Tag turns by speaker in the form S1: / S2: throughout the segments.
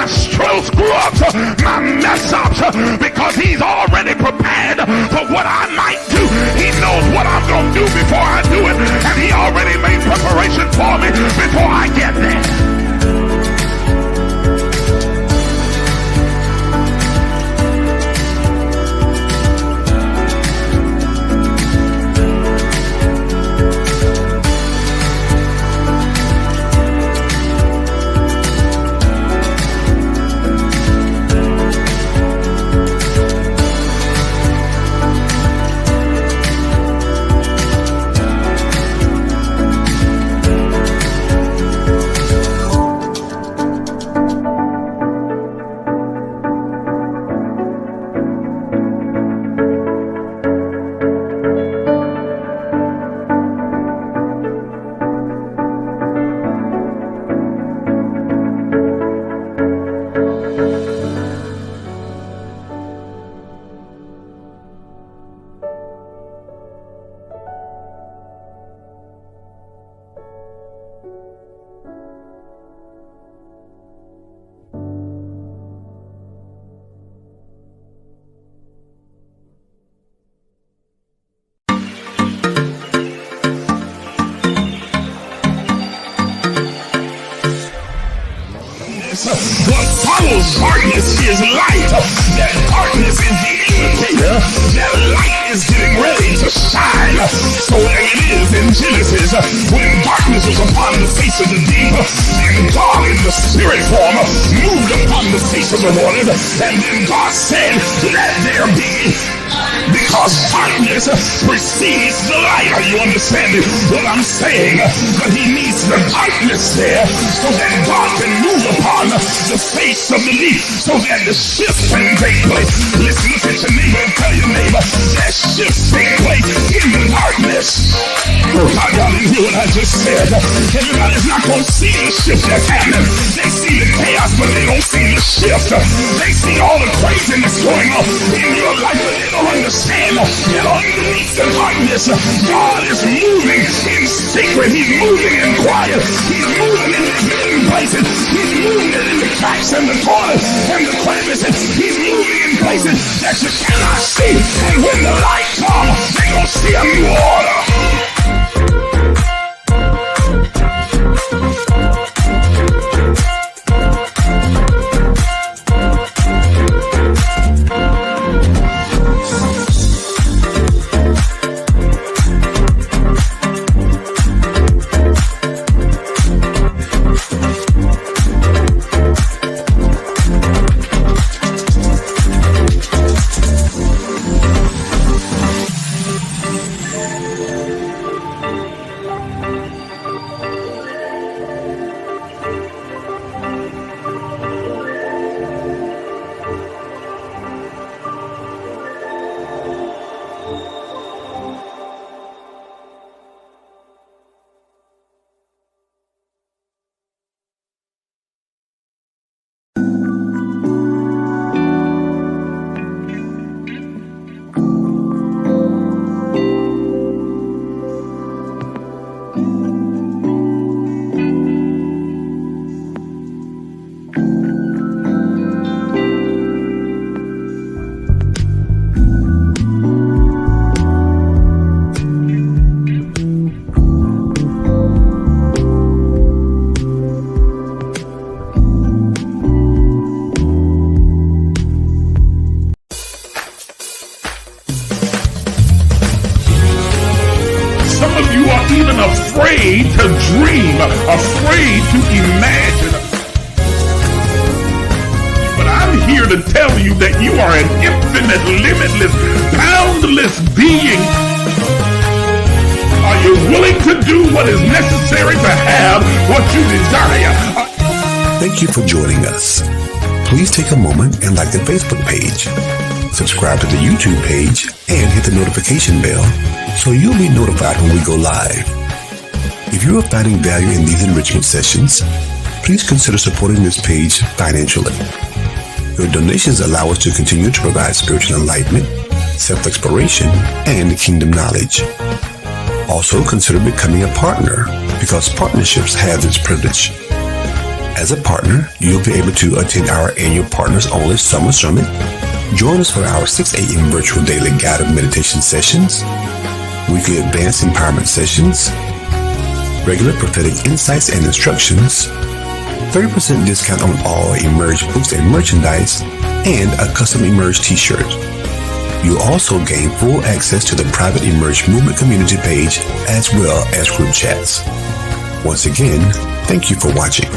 S1: my screw ups, my mess ups, because he's already prepared for what I might do. He knows what I'm going to do before I do it, and he already made preparation for me before I get there. What follows darkness is light. That darkness is the indicator that light is getting ready to shine. So there it is in Genesis, when darkness was upon the face of the deep, and God in the spirit form moved upon the face of the waters, and then God said, let there be. Because darkness precedes the light. Are you understanding what I'm saying? But he needs the darkness there so that God can move upon the face of the deep, so that the shift can take place. Listen, look at your neighbor and tell your neighbor that shift take place in the darkness. I didn't hear what I just said. Everybody's not going to see the shift that's happening. They see the chaos, but they don't see the shift. They see all the craziness going on in your life, but they don't understand that underneath the darkness, God is moving in secret. He's moving in quiet. He's moving in the hidden places. He's moving in the cracks and the corners and the crevices. He's moving in places that you cannot see. And when the light comes, they're going to see a new order. Afraid to dream, afraid to imagine. But I'm here to tell you that you are an infinite, limitless, boundless being. Are you willing to do what is necessary to have what you desire?
S2: Thank you for joining us. Please take a moment and like the Facebook page. Subscribe to the YouTube page and hit the notification bell so you'll be notified when we go live. If you are finding value in these enrichment sessions, please consider supporting this page financially. Your donations allow us to continue to provide spiritual enlightenment, self-exploration, and kingdom knowledge. Also, consider becoming a partner because partnerships have this privilege. As a partner, you'll be able to attend our annual Partners Only Summer Summit, join us for our 6 a.m. virtual daily guided meditation sessions, weekly advanced empowerment sessions, regular prophetic insights and instructions, 30% discount on all Emerge books and merchandise, and a custom Emerge t-shirt. You'll also gain full access to the private Emerge Movement community page as well as group chats. Once again, thank you for watching.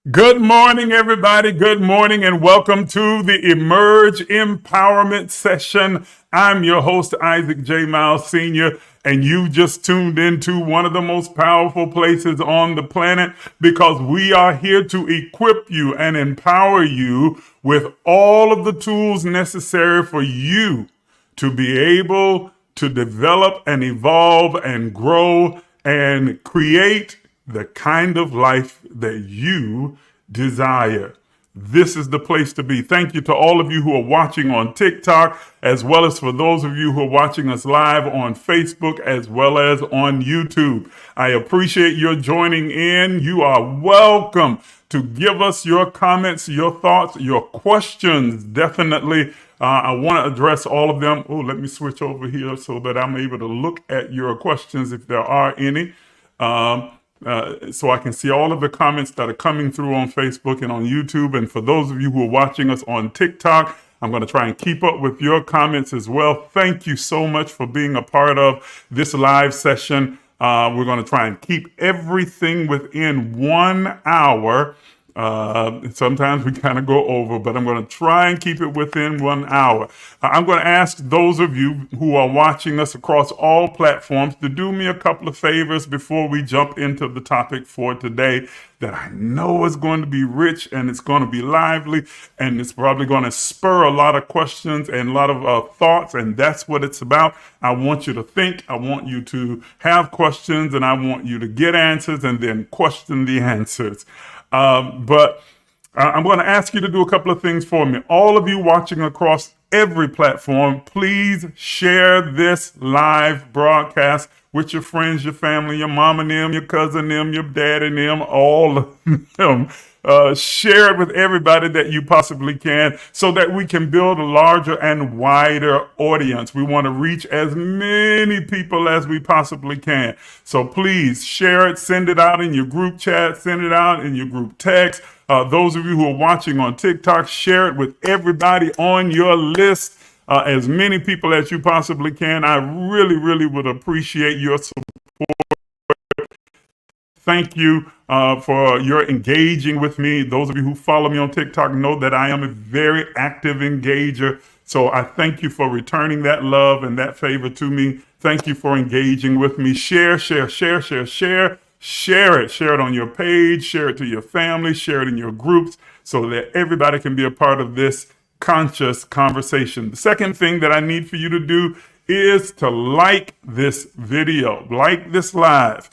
S1: Good morning, everybody. Good morning, and welcome to the Emerge Empowerment Session. I'm your host, Isaac J. Miles Sr., and you just tuned into one of the most powerful places on the planet, because we are here to equip you and empower you with all of the tools necessary for you to be able to develop and evolve and grow and create the kind of life that you desire. This is the place to be. Thank you to all of you who are watching on TikTok, as well as for those of you who are watching us live on Facebook, as well as on YouTube. I appreciate your joining in. You are welcome to give us your comments, your thoughts, your questions. Definitely. I want to address all of them. Oh, let me switch over here so that I'm able to look at your questions if there are any. So I can see all of the comments that are coming through on Facebook and on YouTube. And for those of you who are watching us on TikTok, I'm going to try and keep up with your comments as well. Thank you so much for being a part of this live session. We're going to try and keep everything within 1 hour. Sometimes we kind of go over, but I'm going to try and keep it within 1 hour. I'm going to ask those of you who are watching us across all platforms to do me a couple of favors before we jump into the topic for today that I know is going to be rich, and it's going to be lively, and it's probably going to spur a lot of questions and a lot of thoughts, and that's what it's about. I want you to think, I want you to have questions, and I want you to get answers and then question the answers. But I'm going to ask you to do a couple of things for me. All of you watching across every platform, please share this live broadcast with your friends, your family, your mom and them, your cousin them, your dad and them, all of them. Share it with everybody that you possibly can so that we can build a larger and wider audience. We want to reach as many people as we possibly can. So please share it, send it out in your group chat, send it out in your group text. Those of you who are watching on TikTok, share it with everybody on your list. As many people as you possibly can. I really, really would appreciate your support. Thank you for your engaging with me. Those of you who follow me on TikTok know that I am a very active engager. So I thank you for returning that love and that favor to me. Thank you for engaging with me. Share it. Share it on your page. Share it to your family. Share it in your groups so that everybody can be a part of this conscious conversation. The second thing that I need for you to do is to like this video, like this live.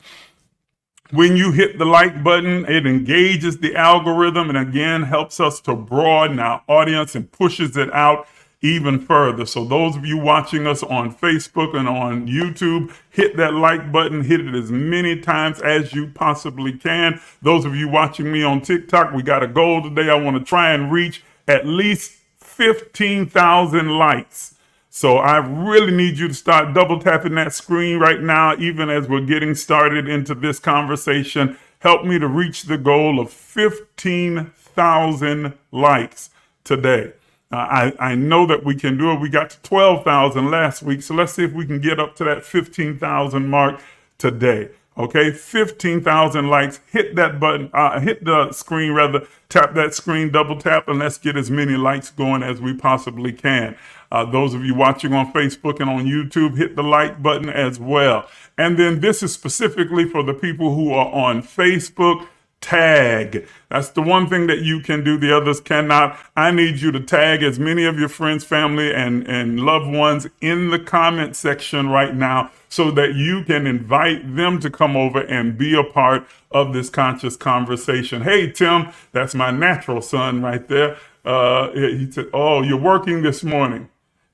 S1: When you hit the like button, it engages the algorithm and again helps us to broaden our audience and pushes it out even further. So those of you watching us on Facebook and on YouTube, hit that like button, hit it as many times as you possibly can. Those of you watching me on TikTok, we got a goal today. I want to try and reach at least 15,000 likes. So I really need you to start double tapping that screen right now, even as we're getting started into this conversation. Help me to reach the goal of 15,000 likes today. I know that we can do it. We got to 12,000 last week. So let's see if we can get up to that 15,000 mark today. Okay, 15,000 likes. Hit that button, hit the screen rather, tap that screen, double tap, and let's get as many likes going as we possibly can. Those of you watching on Facebook and on YouTube, hit the like button as well. And then this is specifically for the people who are on Facebook. Tag. That's the one thing that you can do. The others cannot. I need you to tag as many of your friends, family, and loved ones in the comment section right now so that you can invite them to come over and be a part of this conscious conversation. Hey, Tim, that's my natural son right there. He said, oh, you're working this morning.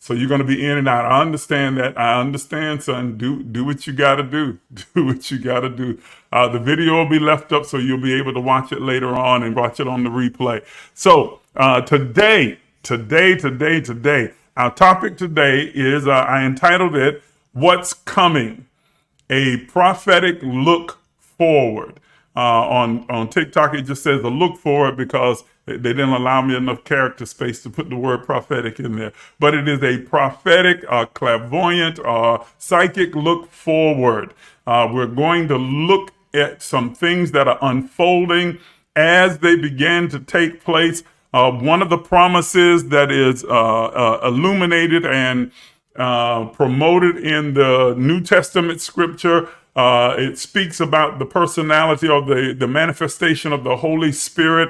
S1: So you're going to be in and out. I understand that. I understand, son. Do what you got to do. Do what you got to do. The video will be left up so you'll be able to watch it later on and watch it on the replay. So today, our topic today is, I entitled it, What's Coming? A Prophetic Look Forward. On TikTok, it just says a look forward because they didn't allow me enough character space to put the word prophetic in there. But it is a prophetic, clairvoyant, psychic look forward. We're going to look at some things that are unfolding as they begin to take place. One of the promises that is illuminated and promoted in the New Testament scripture, it speaks about the personality of the manifestation of the Holy Spirit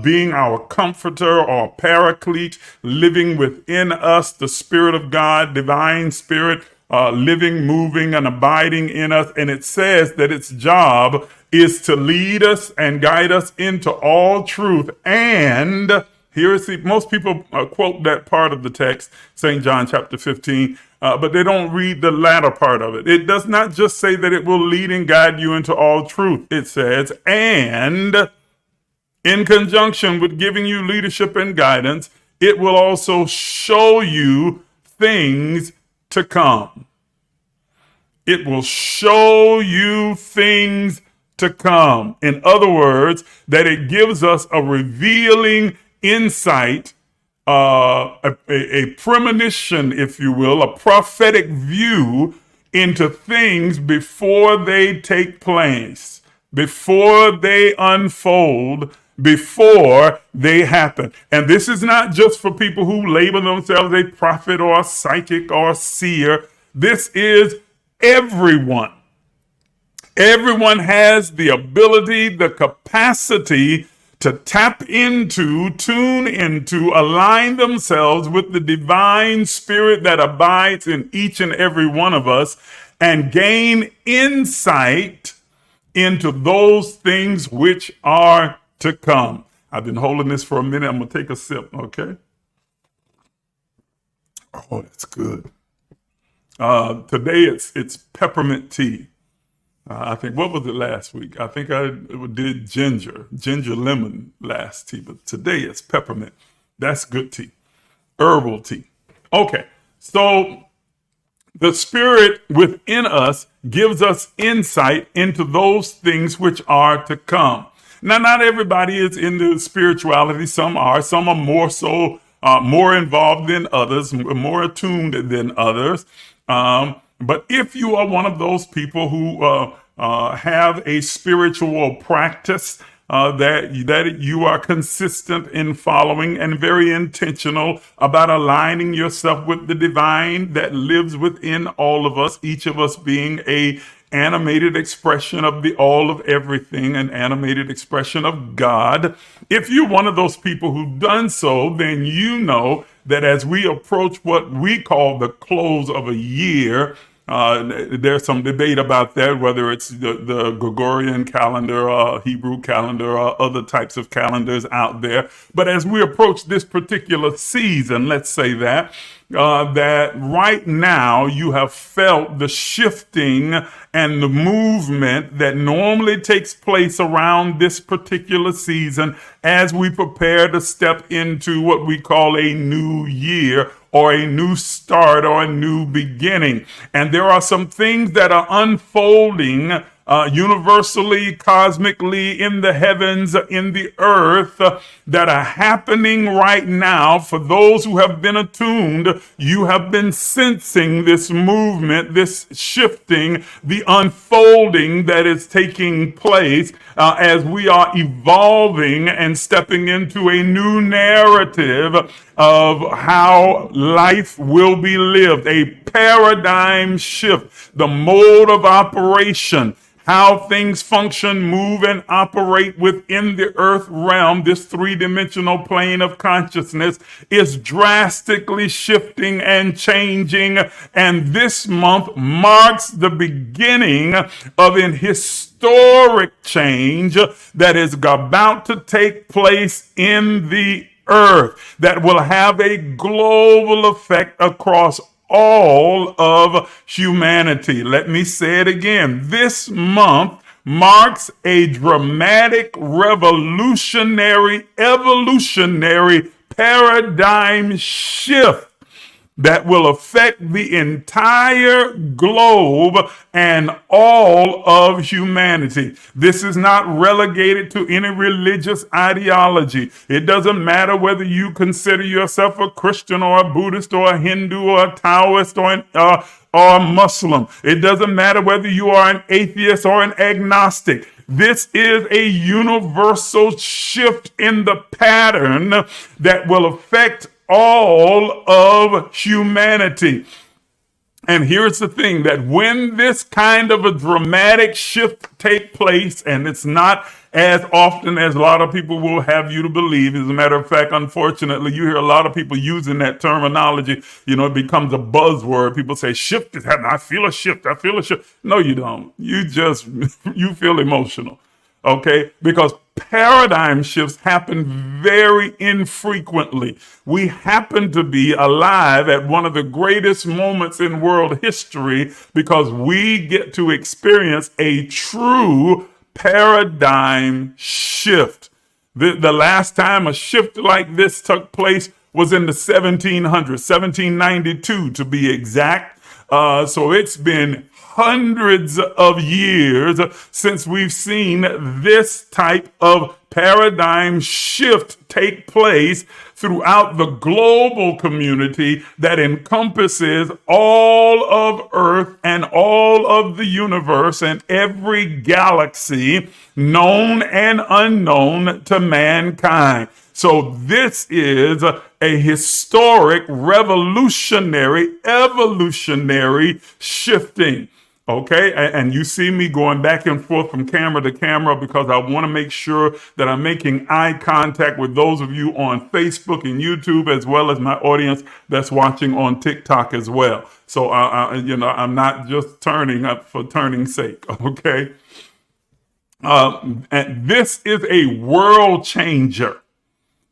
S1: being our comforter or paraclete, living within us, the Spirit of God, divine Spirit, living, moving, and abiding in us. And it says that its job is to lead us and guide us into all truth. And here is most people quote that part of the text, St. John chapter 15, but they don't read the latter part of it. It does not just say that it will lead and guide you into all truth. It says, and in conjunction with giving you leadership and guidance, it will also show you things to come. It will show you things to come. In other words, that it gives us a revealing insight, a premonition, if you will, a prophetic view into things before they take place, before they unfold, before they happen. And this is not just for people who label themselves a prophet or a psychic or a seer. This is everyone. Everyone has the ability, the capacity to tap into, tune into, align themselves with the divine spirit that abides in each and every one of us and gain insight into those things which are to come. I've been holding this for a minute. I'm going to take a sip, okay? Oh, that's good. Today it's peppermint tea. I think, what was it last week? I think I did ginger lemon last tea, but today it's peppermint. That's good tea. Herbal tea. Okay, so the spirit within us gives us insight into those things which are to come. Now, not everybody is into spirituality. Some are more so, more involved than others, more attuned than others. But if you are one of those people who have a spiritual practice that you are consistent in following and very intentional about aligning yourself with the divine that lives within all of us, each of us being a animated expression of the all of everything, an animated expression of God. If you're one of those people who've done so, then you know that as we approach what we call the close of a year, there's some debate about that, whether it's the Gregorian calendar, Hebrew calendar, or other types of calendars out there. But as we approach this particular season, let's say that right now you have felt the shifting and the movement that normally takes place around this particular season as we prepare to step into what we call a new year, or a new start, or a new beginning. And there are some things that are unfolding universally, cosmically, in the heavens, in the earth, that are happening right now. For those who have been attuned, you have been sensing this movement, this shifting, the unfolding that is taking place as we are evolving and stepping into a new narrative of how life will be lived, a paradigm shift, the mode of operation, how things function, move, and operate within the earth realm, this three-dimensional plane of consciousness, is drastically shifting and changing. And this month marks the beginning of an historic change that is about to take place in the earth that will have a global effect across all of humanity. Let me say it again. This month marks a dramatic, revolutionary, evolutionary paradigm shift that will affect the entire globe and all of humanity. This is not relegated to any religious ideology. It doesn't matter whether you consider yourself a Christian or a Buddhist or a Hindu or a Taoist or a Muslim. It doesn't matter whether you are an atheist or an agnostic. This is a universal shift in the pattern that will affect all of humanity. And here's the thing, that when this kind of a dramatic shift take place, and it's not as often as a lot of people will have you to believe. As a matter of fact, unfortunately, you hear a lot of people using that terminology. It becomes a buzzword. People say, shift is happening. I feel a shift. I feel a shift. No, you don't. You feel emotional. Okay? Because paradigm shifts happen very infrequently. We happen to be alive at one of the greatest moments in world history because we get to experience a true paradigm shift. The last time a shift like this took place was in the 1700s, 1792 to be exact. So it's been hundreds of years since we've seen this type of paradigm shift take place throughout the global community that encompasses all of Earth and all of the universe and every galaxy known and unknown to mankind. So this is a historic, revolutionary, evolutionary shifting. Okay, and you see me going back and forth from camera to camera because I want to make sure that I'm making eye contact with those of you on Facebook and YouTube, as well as my audience that's watching on TikTok as well. So, I'm not just turning up for turning's sake. Okay, and this is a world changer.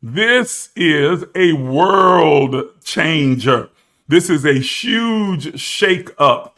S1: This is a world changer. This is a huge shake-up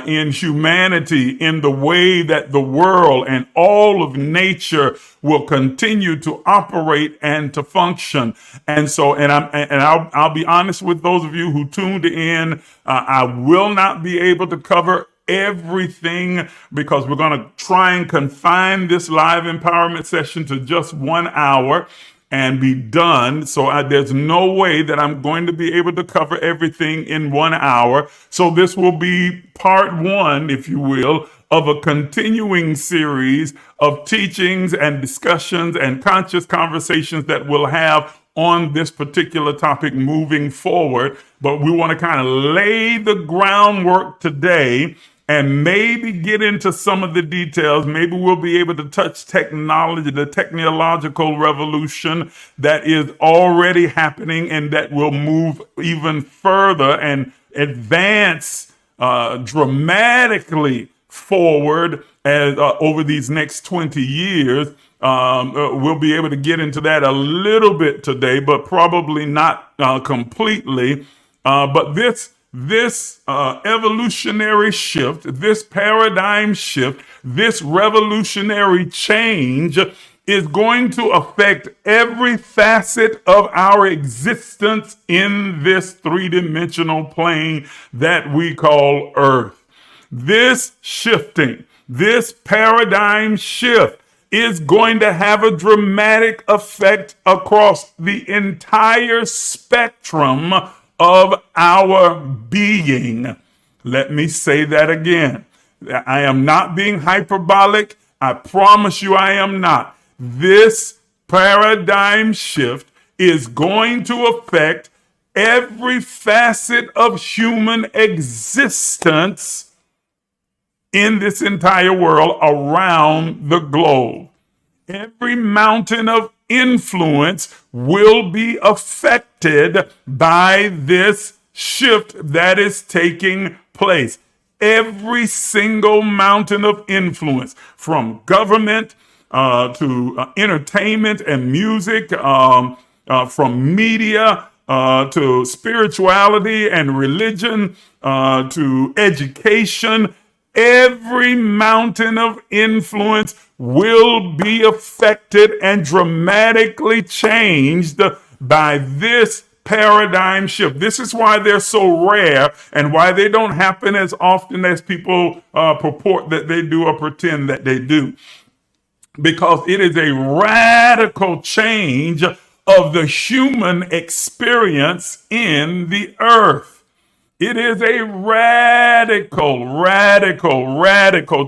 S1: in humanity, in the way that the world and all of nature will continue to operate and to function. And so, I'll be honest with those of you who tuned in. I will not be able to cover everything because we're going to try and confine this live empowerment session to just 1 hour and be done. So there's no way that I'm going to be able to cover everything in 1 hour. So this will be part one, if you will, of a continuing series of teachings and discussions and conscious conversations that we'll have on this particular topic moving forward. But we want to kind of lay the groundwork today and maybe get into some of the details. Maybe we'll be able to touch technology, the technological revolution that is already happening and that will move even further and advance dramatically forward as over these next 20 years. We'll be able to get into that a little bit today, but probably not completely. But this evolutionary shift, this paradigm shift, this revolutionary change is going to affect every facet of our existence in this three-dimensional plane that we call Earth. This shifting, this paradigm shift is going to have a dramatic effect across the entire spectrum of our being. Let me say that again. I am not being hyperbolic. I promise you I am not. This paradigm shift is going to affect every facet of human existence in this entire world around the globe. Every mountain of influence will be affected by this shift that is taking place. Every single mountain of influence, from government to entertainment and music, from media to spirituality and religion to education. Every mountain of influence will be affected and dramatically changed by this paradigm shift. This is why they're so rare and why they don't happen as often as people purport that they do or pretend that they do. Because it is a radical change of the human experience in the earth. It is a radical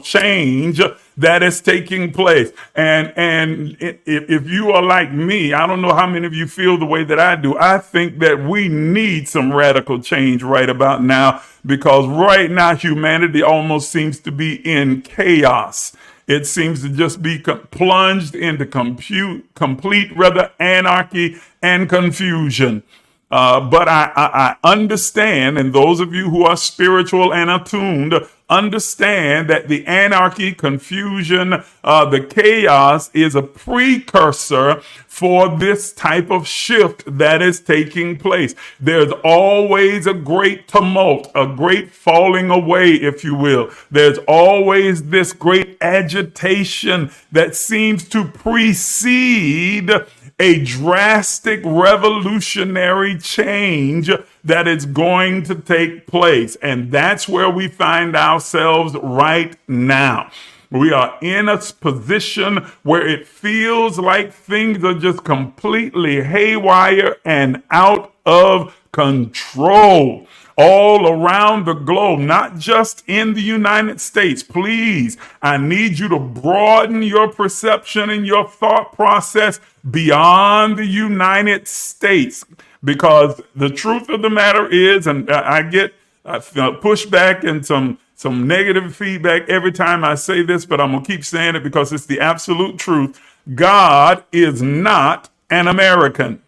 S1: change that is taking place. And if you are like me, I don't know how many of you feel the way that I do. I think that we need some radical change right about now, because right now humanity almost seems to be in chaos. It seems to just be plunged into complete anarchy and confusion. But I understand, and those of you who are spiritual and attuned understand that the anarchy, confusion, the chaos is a precursor for this type of shift that is taking place. There's always a great tumult, a great falling away, if you will. There's always this great agitation that seems to precede a drastic revolutionary change that is going to take place. And that's where we find ourselves right now. We are in a position where it feels like things are just completely haywire and out of control all around the globe, not just in the United States. Please, I need you to broaden your perception and your thought process beyond the United States, because the truth of the matter is, and I get pushback and some negative feedback every time I say this, but I'm gonna keep saying it because it's the absolute truth. God is not an American.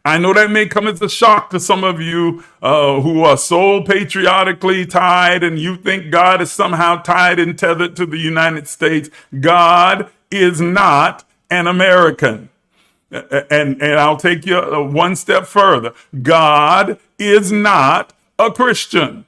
S1: I know that may come as a shock to some of you who are so patriotically tied, and you think God is somehow tied and tethered to the United States. God is not an American. And I'll take you one step further. God is not a Christian.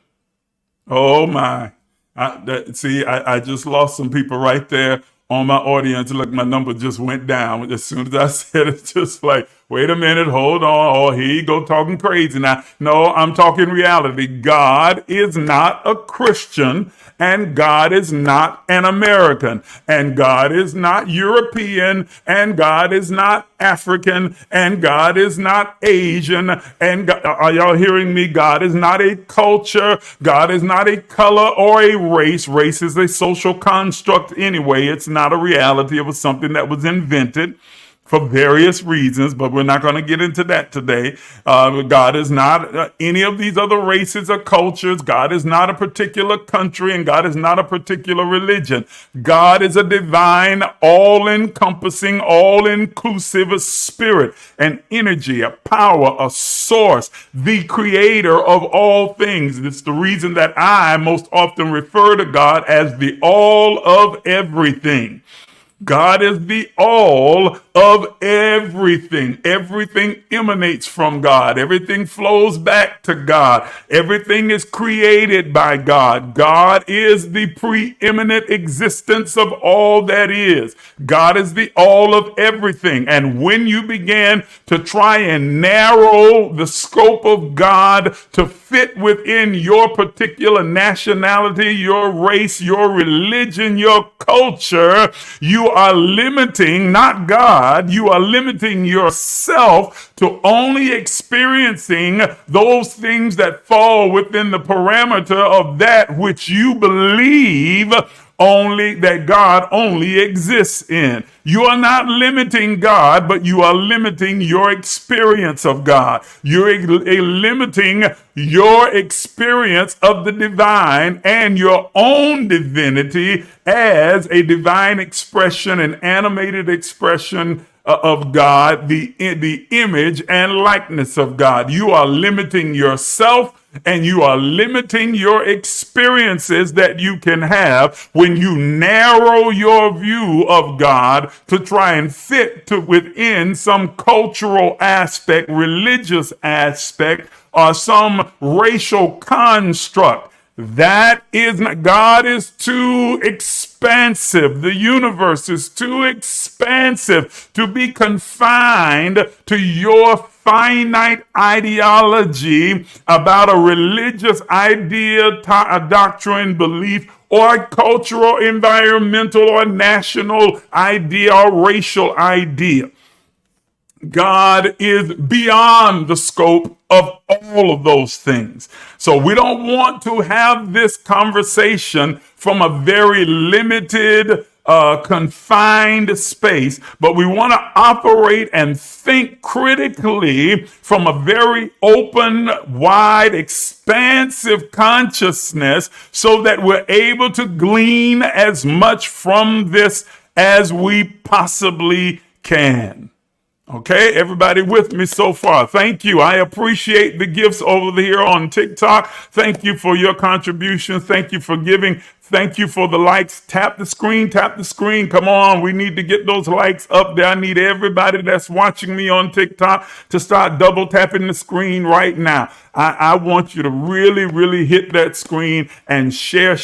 S1: Oh my. I just lost some people right there on my audience. Look, my number just went down as soon as I said it. Just like, wait a minute, hold on. Oh, here you go talking crazy now. No, I'm talking reality. God is not a Christian, and God is not an American, and God is not European, and God is not African, and God is not Asian. And God, are y'all hearing me? God is not a culture. God is not a color or a race. Race is a social construct anyway. It's not a reality. It was something that was invented for various reasons, but we're not going to get into that today. God is not any of these other races or cultures. God is not a particular country, and God is not a particular religion. God is a divine, all-encompassing, all-inclusive spirit, an energy, a power, a source, the creator of all things. It's the reason that I most often refer to God as the all of everything. God is the all of everything. Everything emanates from God. Everything flows back to God. Everything is created by God. God is the preeminent existence of all that is. God is the all of everything. And when you begin to try and narrow the scope of God to fit within your particular nationality, your race, your religion, your culture, you are limiting not God, you are limiting yourself to only experiencing those things that fall within the parameter of that which you believe only that God only exists in. You are not limiting God, but you are limiting your experience of God. You're limiting your experience of the divine and your own divinity as a divine expression, an animated expression of God, the image and likeness of God. You are limiting yourself. And you are limiting your experiences that you can have when you narrow your view of God to try and fit to within some cultural aspect, religious aspect, or some racial construct. That is not, God is too expansive. The universe is too expansive to be confined to your finite ideology about a religious idea, a doctrine, belief, or a cultural, environmental, or national idea or racial idea. God is beyond the scope of all of those things. So we don't want to have this conversation from a very limited, confined space, but we want to operate and think critically from a very open, wide, expansive consciousness so that we're able to glean as much from this as we possibly can. Okay, everybody with me so far? Thank you. I appreciate the gifts over here on TikTok. Thank you for your contributions. Thank you for giving. Thank you for the likes. Tap the screen, tap the screen. Come on, we need to get those likes up there. I need everybody that's watching me on TikTok to start double tapping the screen right now. I want you to really, really hit that screen and share.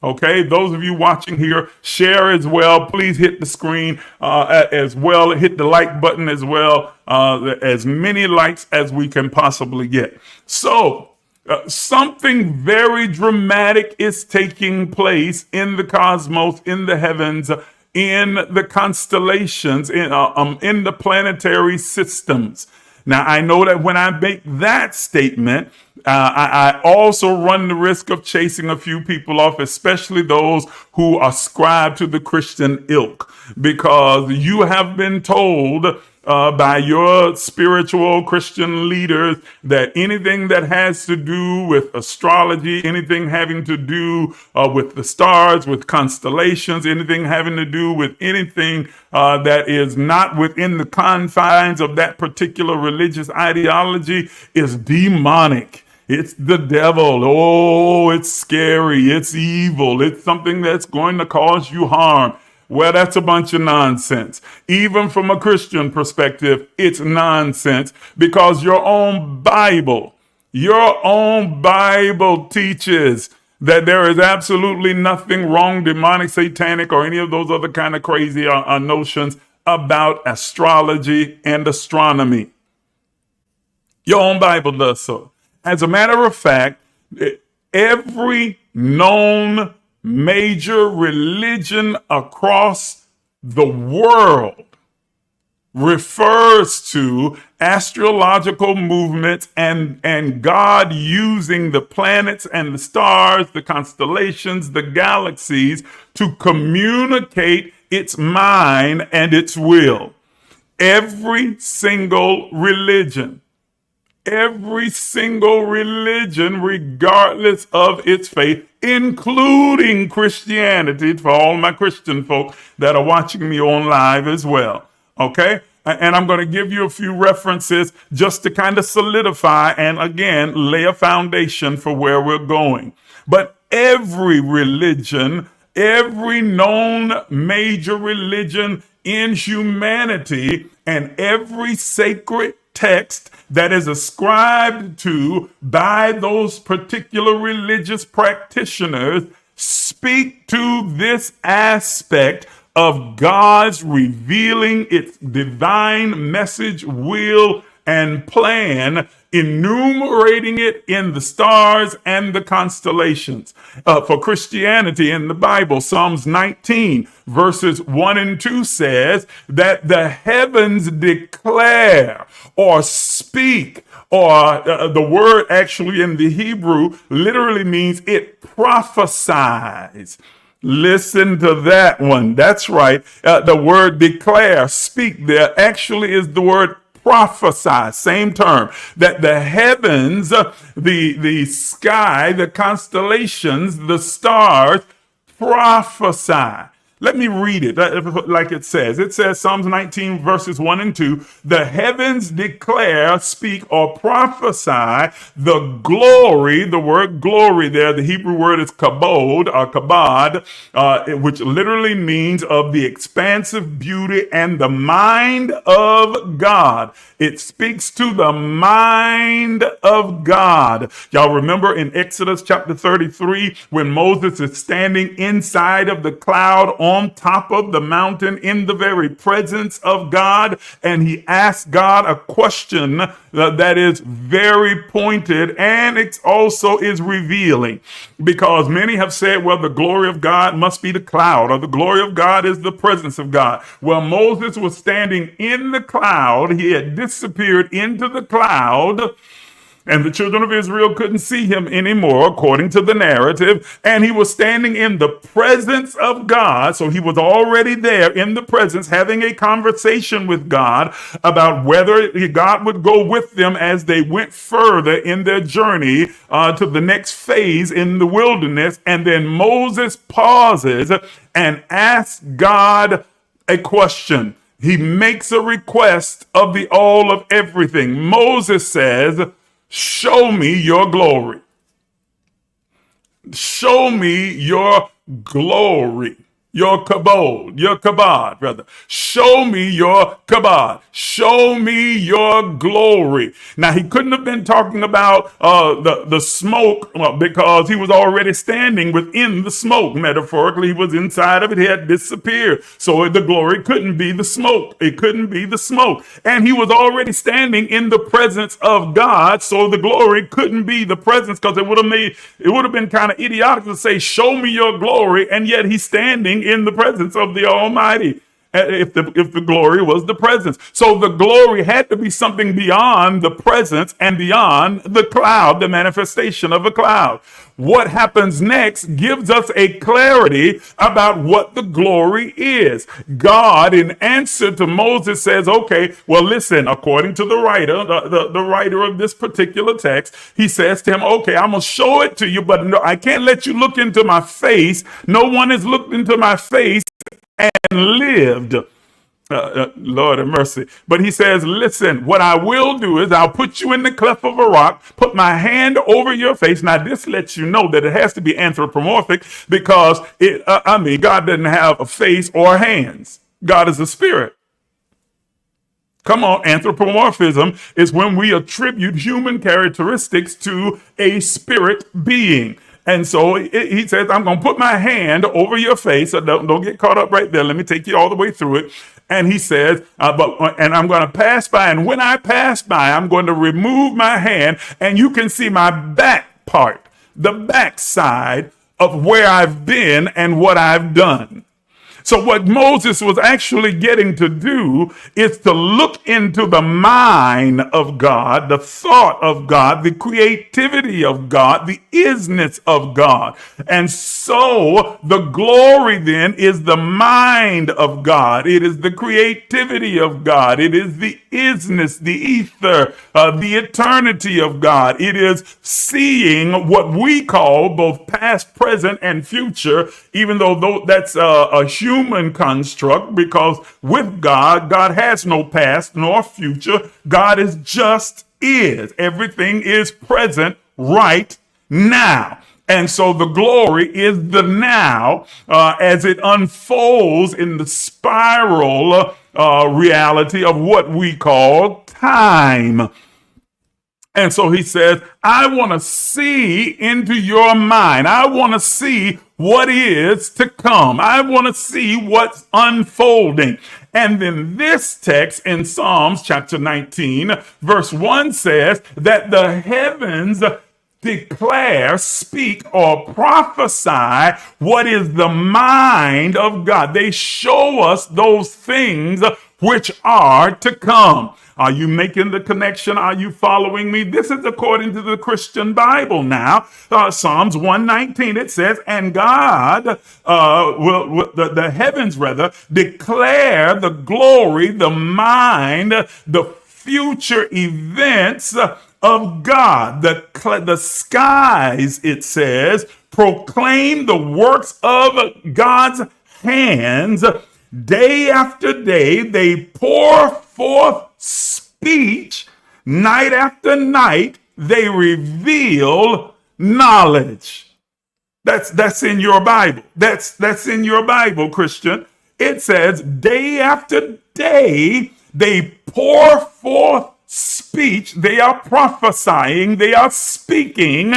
S1: Okay, those of you watching here, share as well. Please hit the screen as well. Hit the like button as well. As many likes as we can possibly get. So, something very dramatic is taking place in the cosmos, in the heavens, in the constellations, in the planetary systems. Now, I know that when I make that statement, I also run the risk of chasing a few people off, especially those who ascribe to the Christian ilk, because you have been told by your spiritual Christian leaders that anything that has to do with astrology, anything having to do with the stars, with constellations, anything having to do with anything that is not within the confines of that particular religious ideology is demonic. It's the devil. Oh, it's scary. It's evil. It's something that's going to cause you harm. Well, that's a bunch of nonsense. Even from a Christian perspective, it's nonsense because your own Bible teaches that there is absolutely nothing wrong, demonic, satanic, or any of those other kind of crazy notions about astrology and astronomy. Your own Bible does so. As a matter of fact, every known major religion across the world refers to astrological movements and God using the planets and the stars, the constellations, the galaxies to communicate its mind and its will. Every single religion, regardless of its faith, including Christianity, for all my Christian folk that are watching me on live as well. Okay? And I'm going to give you a few references just to kind of solidify and again lay a foundation for where we're going. But every religion, every known major religion in humanity, and every sacred text that is ascribed to by those particular religious practitioners speak to this aspect of God's revealing its divine message, will, and plan, enumerating it in the stars and the constellations. For Christianity in the Bible, Psalms 19 verses 1 and 2 says that the heavens declare or speak, or the word actually in the Hebrew literally means it prophesies. Listen to that one. That's right. The word declare, speak there actually is the word prophesy, same term, that the heavens, the sky, the constellations, the stars prophesy. Let me read it like it says. It says, Psalms 19, verses 1 and 2, the heavens declare, speak, or prophesy the glory, the word glory there, the Hebrew word is kabod or kabod, which literally means of the expansive beauty and the mind of God. It speaks to the mind of God. Y'all remember in Exodus chapter 33, when Moses is standing inside of the cloud on top of the mountain in the very presence of God, and he asks God a question that is very pointed, and it also is revealing, because many have said, well, the glory of God must be the cloud, or the glory of God is the presence of God. Well, Moses was standing in the cloud. He had disappeared into the cloud, and the children of Israel couldn't see him anymore, according to the narrative. And he was standing in the presence of God. So he was already there in the presence, having a conversation with God about whether God would go with them as they went further in their journey to the next phase in the wilderness. And then Moses pauses and asks God a question. He makes a request of the all of everything. Moses says, show me your glory. Show me your glory. Your kabod, rather. Show me your kabod. Show me your glory. Now, he couldn't have been talking about the smoke because he was already standing within the smoke. Metaphorically, he was inside of it. He had disappeared. So the glory couldn't be the smoke. It couldn't be the smoke. And he was already standing in the presence of God. So the glory couldn't be the presence, because it would have been kind of idiotic to say, show me your glory. And yet he's standing in the presence of the Almighty, if the glory was the presence. So the glory had to be something beyond the presence and beyond the cloud, the manifestation of a cloud. What happens next gives us a clarity about what the glory is. God, in answer to Moses, says, okay, well, listen, according to the writer, the writer of this particular text, he says to him, okay, I'm going to show it to you, but no, I can't let you look into my face. No one has looked into my face and lived. Lord have mercy. But he says, listen, what I will do is I'll put you in the cleft of a rock, put my hand over your face. Now, this lets you know that it has to be anthropomorphic, because God doesn't have a face or hands. God is a spirit. Come on, anthropomorphism is when we attribute human characteristics to a spirit being. And so he says, I'm going to put my hand over your face. So don't get caught up right there. Let me take you all the way through it. And he says, and I'm going to pass by. And when I pass by, I'm going to remove my hand, and you can see my back part, the backside of where I've been and what I've done. So what Moses was actually getting to do is to look into the mind of God, the thought of God, the creativity of God, the isness of God. And so the glory then is the mind of God. It is the creativity of God. It is the isness, the ether, the eternity of God. It is seeing what we call both past, present, and future, even though that's a human construct, because with God has no past nor future. God is just is. Everything is present right now. And so the glory is the now as it unfolds in the spiral reality of what we call time. And so he says, I want to see into your mind. I want to see what is to come. I want to see what's unfolding. And then this text in Psalms chapter 19, verse 1 says that the heavens declare, speak, or prophesy what is the mind of God. They show us those things which are to come. Are you making the connection? Are you following me? This is according to the Christian Bible now. Psalms 119, it says, and God the heavens rather declare the glory, the mind, the future events of God. The skies, it says, proclaim the works of God's hands. Day after day, they pour forth speech. Night after night, they reveal knowledge. That's in your Bible. That's in your Bible, Christian. It says day after day, they pour forth speech. They are prophesying. They are speaking.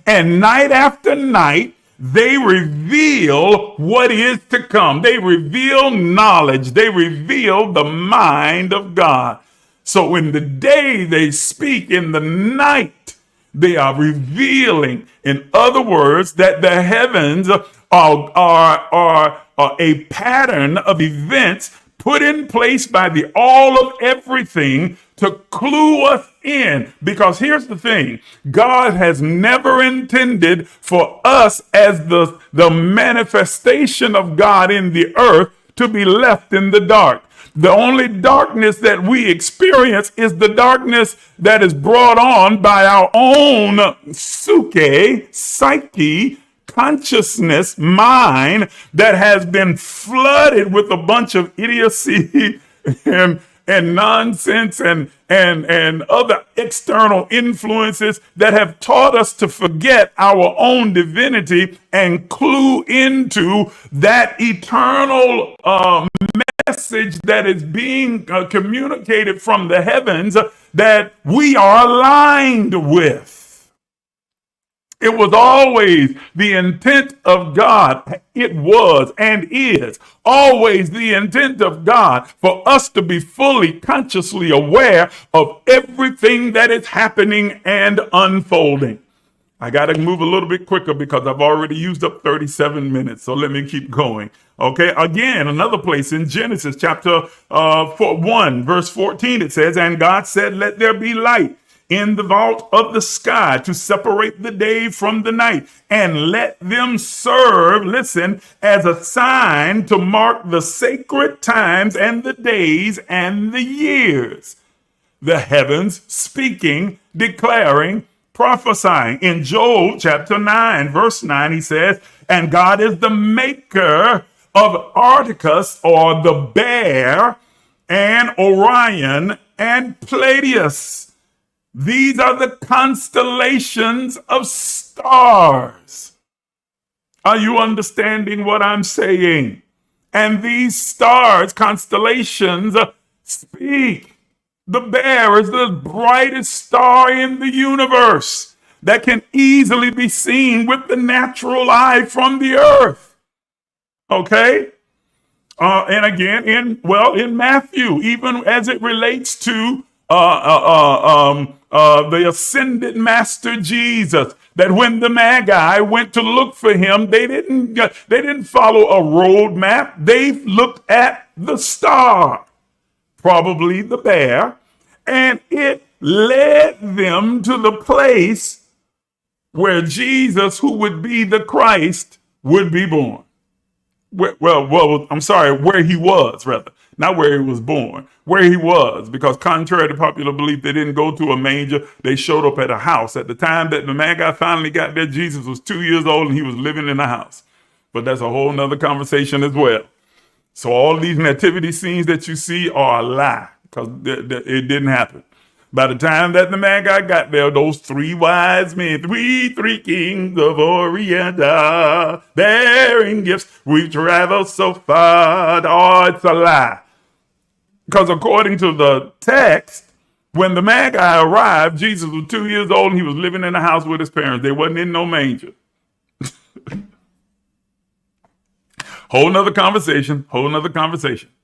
S1: And night after night, they reveal what is to come. They reveal knowledge. They reveal the mind of God. So in the day they speak, in the night they are revealing. In other words, that the heavens are a pattern of events put in place by the all of everything to clue us in. Because here's the thing, God has never intended for us as the manifestation of God in the earth to be left in the dark. The only darkness that we experience is the darkness that is brought on by our own psyche, consciousness, mind that has been flooded with a bunch of idiocy and nonsense and other external influences that have taught us to forget our own divinity and clue into that eternal message that is being communicated from the heavens that we are aligned with. It was always the intent of God. It was and is always the intent of God for us to be fully consciously aware of everything that is happening and unfolding. I got to move a little bit quicker because I've already used up 37 minutes. So let me keep going. Okay. Again, another place in Genesis chapter 1, verse 14, it says, and God said, let there be light in the vault of the sky to separate the day from the night, and let them serve, listen, as a sign to mark the sacred times and the days and the years. The heavens speaking, declaring, prophesying. In Job chapter 9, verse 9, he says, and God is the maker of Arcturus, or the bear, and Orion and Pleiades. These are the constellations of stars. Are you understanding what I'm saying? And these stars, constellations, speak. The bear is the brightest star in the universe that can easily be seen with the natural eye from the earth. Okay? And again, in Matthew, even as it relates to the ascended master Jesus, that when the Magi went to look for him, they didn't follow a road map. They looked at the star, probably the bear, and it led them to the place where Jesus, who would be the Christ, would be born. Where he was, rather. Not where he was born, where he was, because contrary to popular belief, they didn't go to a manger. They showed up at a house. At the time that the Magi finally got there, Jesus was 2 years old and he was living in a house. But that's a whole nother conversation as well. So all these nativity scenes that you see are a lie, because it didn't happen. By the time that the Magi got there, those three wise men, three kings of Orient, bearing gifts, we've traveled so far. Oh, it's a lie. Because according to the text, when the Magi arrived, Jesus was 2 years old and he was living in a house with his parents. They wasn't in no manger. Whole nother conversation.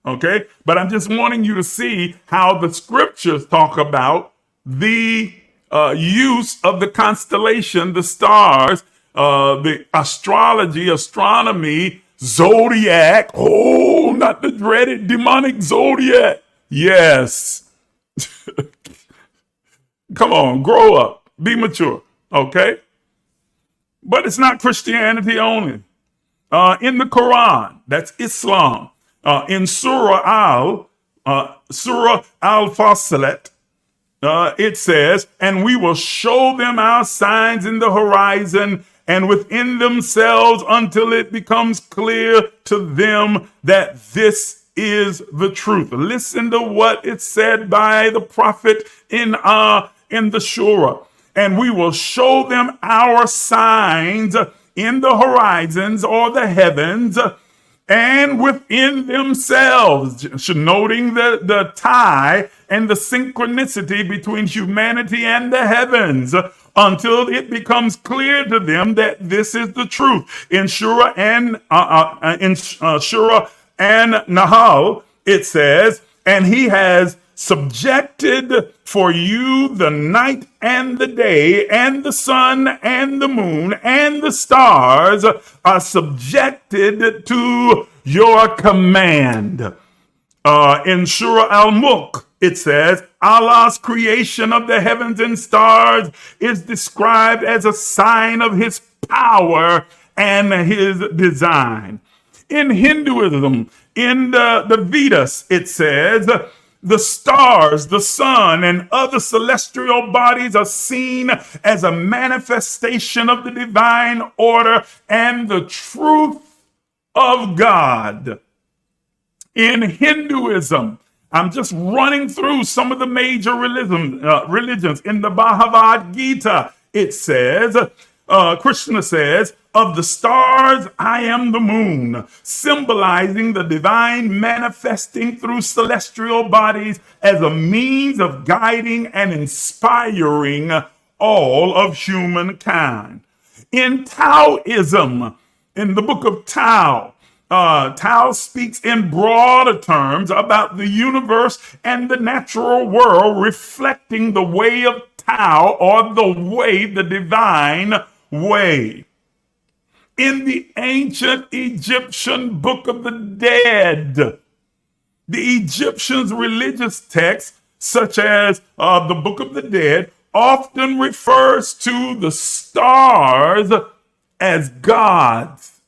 S1: Okay. But I'm just wanting you to see how the scriptures talk about the use of the constellation, the stars, the astrology, astronomy, zodiac. Oh, not the dreaded demonic zodiac. Yes. Come on, grow up, be mature. Okay. But it's not Christianity only. In the Quran, that's Islam, in Surah Al-Fasilat, it says, and we will show them our signs in the horizon and within themselves until it becomes clear to them that this is the truth. Listen to what it said by the prophet in the Shura. And we will show them our signs in the horizons or the heavens and within themselves, noting the tie and the synchronicity between humanity and the heavens, until it becomes clear to them that this is the truth. In Shura and Nahal, it says, and he has subjected for you the night and the day, and the sun and the moon and the stars are subjected to your command. In Surah Al-Mulk, it says, Allah's creation of the heavens and stars is described as a sign of his power and his design. In Hinduism, in the Vedas, it says, the stars, the sun, and other celestial bodies are seen as a manifestation of the divine order and the truth of God. In Hinduism, I'm just running through some of the major religions. In the Bhagavad Gita, it says, Krishna says, of the stars, I am the moon, symbolizing the divine manifesting through celestial bodies as a means of guiding and inspiring all of humankind. In Taoism, in the book of Tao, Tao speaks in broader terms about the universe and the natural world, reflecting the way of Tao, or the divine way. In the ancient Egyptian Book of the Dead, the Egyptians' religious texts, such as the Book of the Dead, often refers to the stars as gods,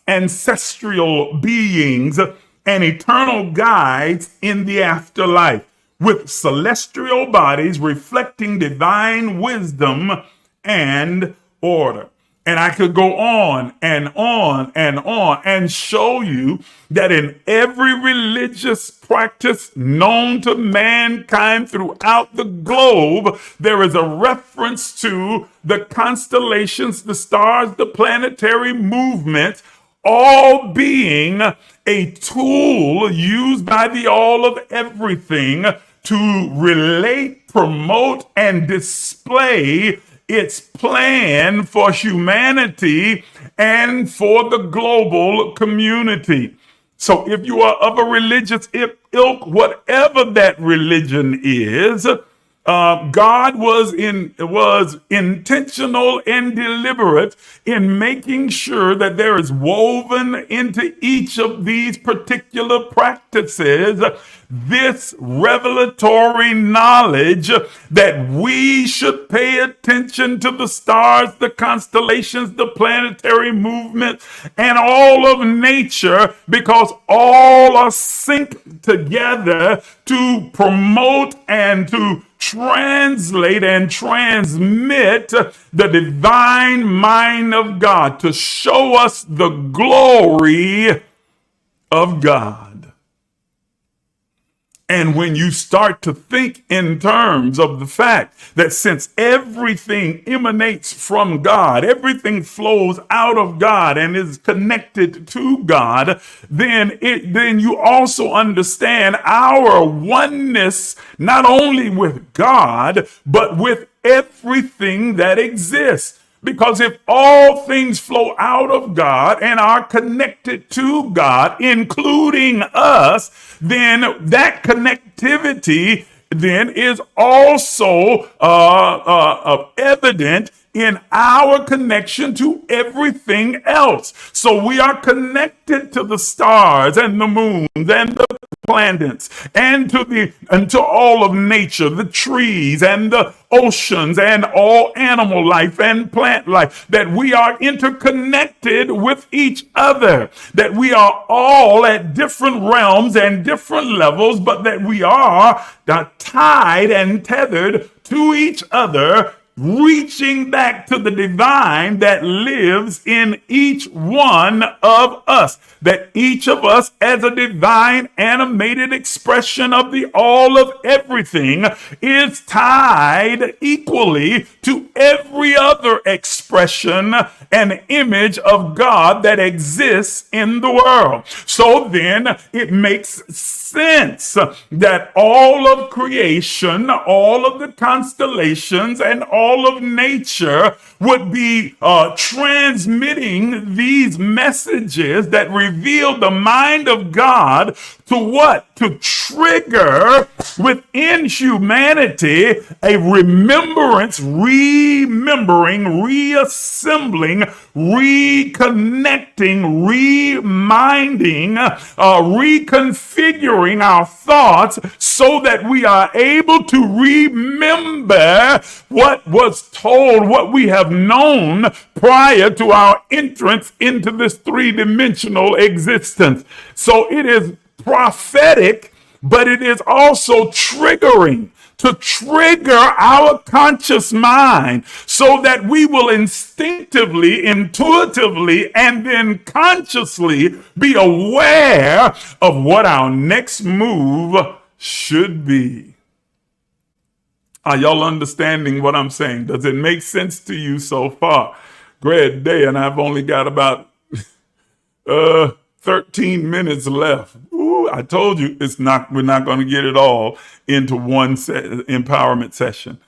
S1: ancestral beings, and eternal guides in the afterlife, with celestial bodies reflecting divine wisdom and order. And I could go on and on and on and show you that in every religious practice known to mankind throughout the globe, there is a reference to the constellations, the stars, the planetary movements, all being a tool used by the all of everything to relate, promote, and display its plan for humanity and for the global community. So if you are of a religious ilk, whatever that religion is, God was intentional and deliberate in making sure that there is woven into each of these particular practices this revelatory knowledge that we should pay attention to the stars, the constellations, the planetary movements, and all of nature, because all are synced together to promote and to translate and transmit the divine mind of God, to show us the glory of God. And when you start to think in terms of the fact that since everything emanates from God, everything flows out of God and is connected to God, then you also understand our oneness, not only with God, but with everything that exists. Because if all things flow out of God and are connected to God, including us, then that connectivity then is also evident in our connection to everything else. So we are connected to the stars and the moons and the planets and to all of nature, the trees and the oceans and all animal life and plant life, that we are interconnected with each other, that we are all at different realms and different levels, but that we are tied and tethered to each other reaching back to the divine that lives in each one of us. That each of us, as a divine animated expression of the all of everything, is tied equally to every other expression and image of God that exists in the world. So then it makes sense that all of creation, all of the constellations, and all of nature would be transmitting these messages that reveal the mind of God to what? To trigger within humanity a remembrance, remembering, reassembling, reconnecting, reminding, reconfiguring our thoughts so that we are able to remember what was told, what we have known prior to our entrance into this three-dimensional existence. So it is prophetic, but it is also triggering, to trigger our conscious mind so that we will instinctively, intuitively, and then consciously be aware of what our next move should be. Are y'all understanding what I'm saying? Does it make sense to you so far? Great day, and I've only got about 13 minutes left. Ooh, I told you we're not going to get it all into one empowerment session.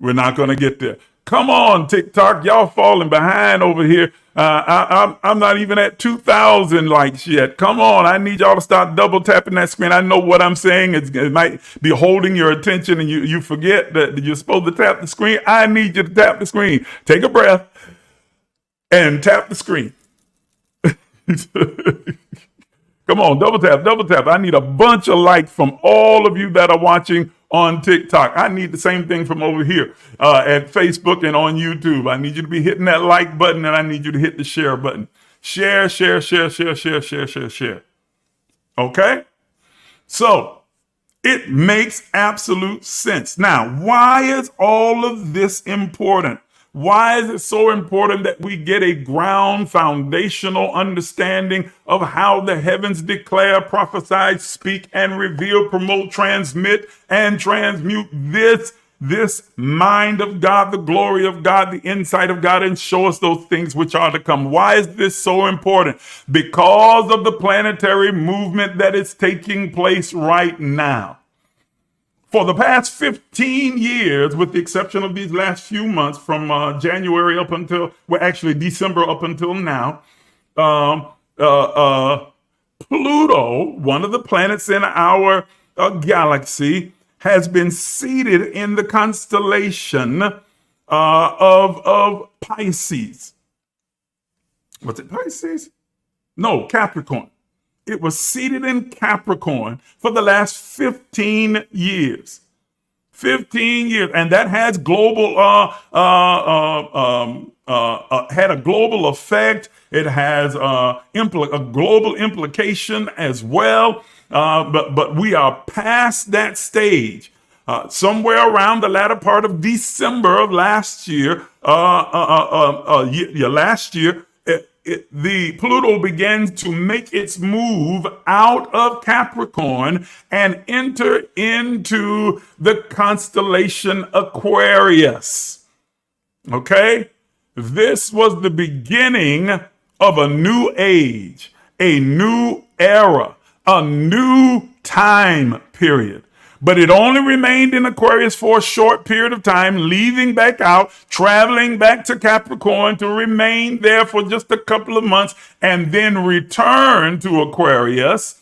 S1: We're not going to get there. Come on, TikTok, y'all falling behind over here. I'm not even at 2,000 likes yet. Come on, I need y'all to start double tapping that screen. I know what I'm saying. It might be holding your attention and you forget that you're supposed to tap the screen. I need you to tap the screen. Take a breath and tap the screen. Come on, double tap, double tap. I need a bunch of likes from all of you that are watching on TikTok. I need the same thing from over here at Facebook and on YouTube. I need you to be hitting that like button, and I need you to hit the share button. Share, share, share, share, share, share, share, share. Okay? So it makes absolute sense. Now, why is all of this important? Why is it so important that we get a ground foundational understanding of how the heavens declare, prophesy, speak, and reveal, promote, transmit, and transmute this mind of God, the glory of God, the insight of God, and show us those things which are to come? Why is this so important? Because of the planetary movement that is taking place right now. For the past 15 years, with the exception of these last few months, from January up until, well, actually December up until now, Pluto, one of the planets in our galaxy, has been seated in the constellation of Pisces. Was it Pisces? No, Capricorn. It was seated in Capricorn for the last 15 years. 15 years. And that has global, had a global effect. It has a global implication as well. But we are past that stage. Somewhere around the latter part of December of last year, the Pluto began to make its move out of Capricorn and enter into the constellation Aquarius. Okay? This was the beginning of a new age, a new era, a new time period. But it only remained in Aquarius for a short period of time, leaving back out, traveling back to Capricorn to remain there for just a couple of months, and then return to Aquarius,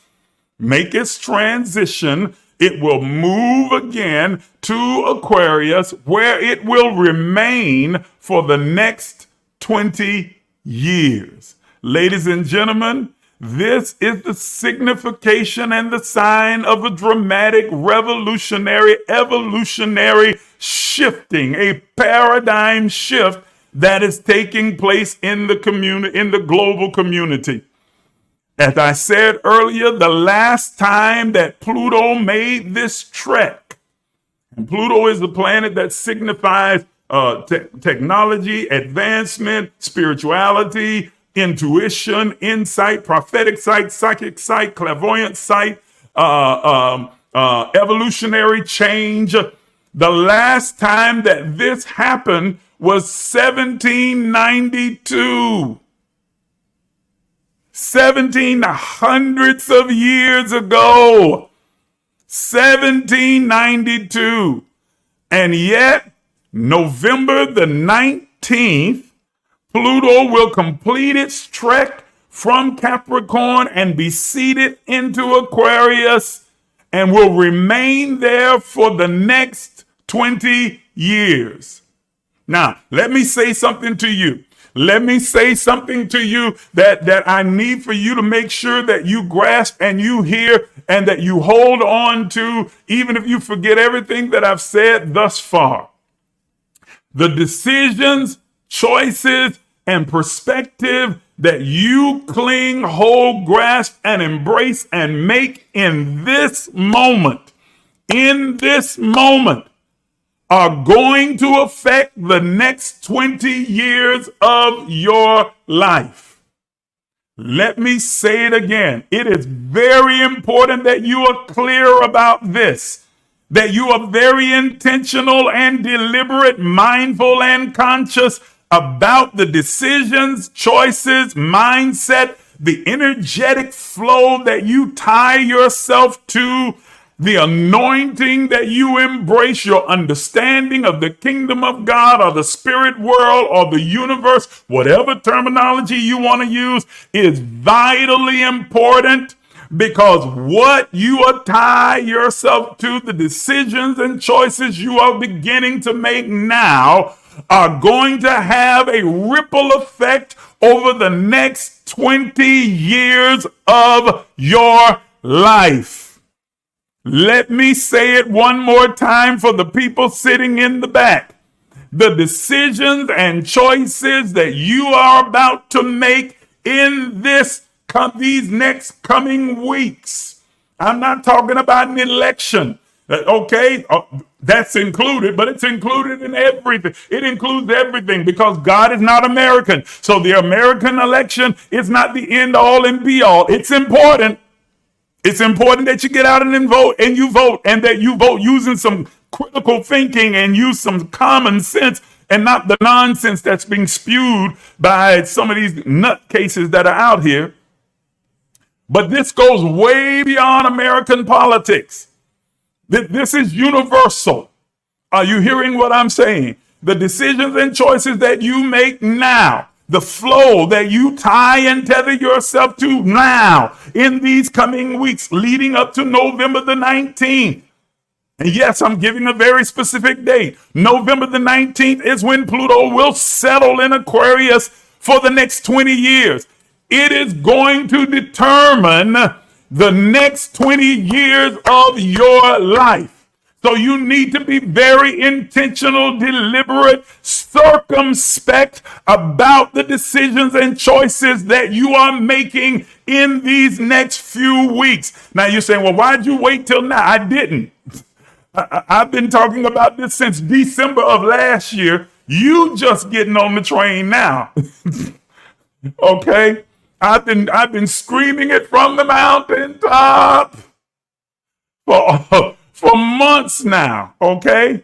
S1: make its transition. It will move again to Aquarius, where it will remain for the next 20 years. Ladies and gentlemen, this is the signification and the sign of a dramatic, revolutionary, evolutionary shifting, a paradigm shift that is taking place in the community, in the global community. As I said earlier, the last time that Pluto made this trek, and Pluto is the planet that signifies technology, advancement, spirituality, intuition, insight, prophetic sight, psychic sight, clairvoyant sight, evolutionary change. The last time that this happened was 1792. 1700s of years ago. 1792. And yet, November the 19th, Pluto will complete its trek from Capricorn and be seated into Aquarius and will remain there for the next 20 years. Now, let me say something to you. Let me say something to you that I need for you to make sure that you grasp and you hear and that you hold on to, even if you forget everything that I've said thus far. The decisions, choices, and perspective that you cling, hold, grasp, and embrace and make in this moment, are going to affect the next 20 years of your life. Let me say it again. It is very important that you are clear about this, that you are very intentional and deliberate, mindful and conscious about the decisions, choices, mindset, the energetic flow that you tie yourself to, the anointing that you embrace, your understanding of the kingdom of God or the spirit world or the universe, whatever terminology you want to use, is vitally important, because what you tie yourself to, the decisions and choices you are beginning to make now, are going to have a ripple effect over the next 20 years of your life. Let me say it one more time for the people sitting in the back. The decisions and choices that you are about to make in these next coming weeks. I'm not talking about an election. Okay, that's included, but it's included in everything. It includes everything because God is not American. So the American election is not the end all and be all. It's important. It's important that you get out and vote, and that you vote using some critical thinking and use some common sense and not the nonsense that's being spewed by some of these nutcases that are out here. But this goes way beyond American politics. This is universal. Are you hearing what I'm saying? The decisions and choices that you make now, the flow that you tie and tether yourself to now in these coming weeks leading up to November the 19th. And yes, I'm giving a very specific date. November the 19th is when Pluto will settle in Aquarius for the next 20 years. It is going to determine the next 20 years of your life. So you need to be very intentional, deliberate, circumspect about the decisions and choices that you are making in these next few weeks. Now you're saying, well, why'd you wait till now? I didn't. I've been talking about this since December of last year. You just getting on the train now. Okay? I've been screaming it from the mountaintop for months now, okay?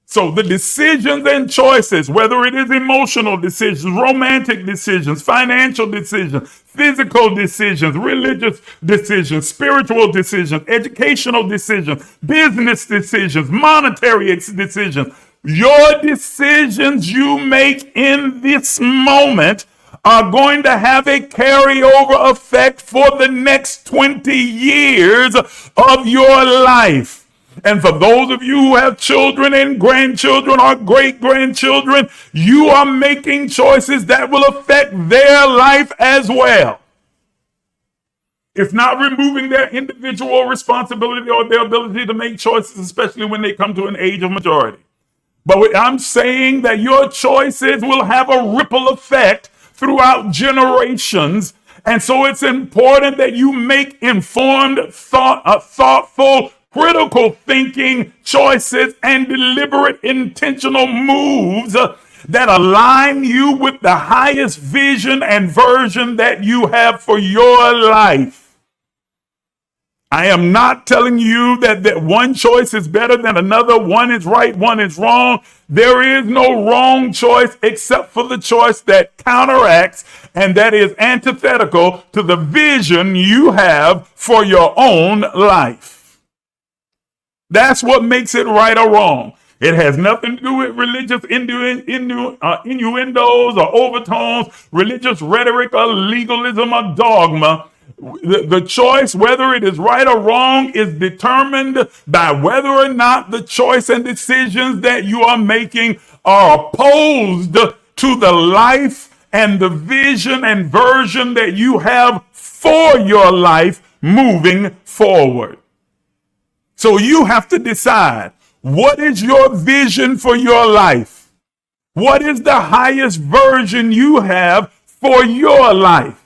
S1: So the decisions and choices, whether it is emotional decisions, romantic decisions, financial decisions, physical decisions, religious decisions, spiritual decisions, educational decisions, business decisions, monetary decisions, your decisions you make in this moment are going to have a carryover effect for the next 20 years of your life. And for those of you who have children and grandchildren or great-grandchildren, you are making choices that will affect their life as well. It's not removing their individual responsibility or their ability to make choices, especially when they come to an age of majority. But I'm saying that your choices will have a ripple effect throughout generations. And so it's important that you make informed, thoughtful, critical thinking, choices, and deliberate intentional moves that align you with the highest vision and version that you have for your life. I am not telling you that one choice is better than another. One is right, one is wrong. There is no wrong choice except for the choice that counteracts and that is antithetical to the vision you have for your own life. That's what makes it right or wrong. It has nothing to do with religious innuendos or overtones, religious rhetoric or legalism or dogma. The choice, whether it is right or wrong, is determined by whether or not the choice and decisions that you are making are opposed to the life and the vision and version that you have for your life moving forward. So you have to decide, what is your vision for your life? What is the highest version you have for your life?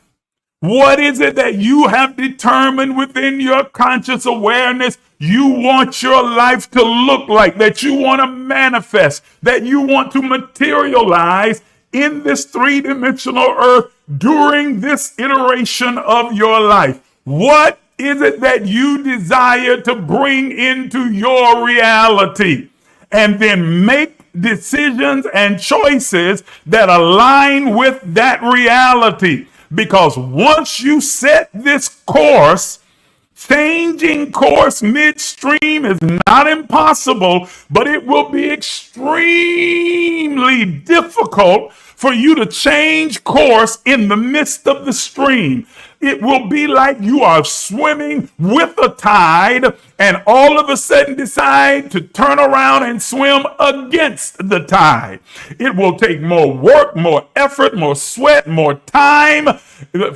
S1: What is it that you have determined within your conscious awareness you want your life to look like, that you want to manifest, that you want to materialize in this three-dimensional earth during this iteration of your life? What is it that you desire to bring into your reality? And then make decisions and choices that align with that reality. Because once you set this course, changing course midstream is not impossible, but it will be extremely difficult for you to change course in the midst of the stream. It will be like you are swimming with a tide and all of a sudden decide to turn around and swim against the tide. It will take more work, more effort, more sweat, more time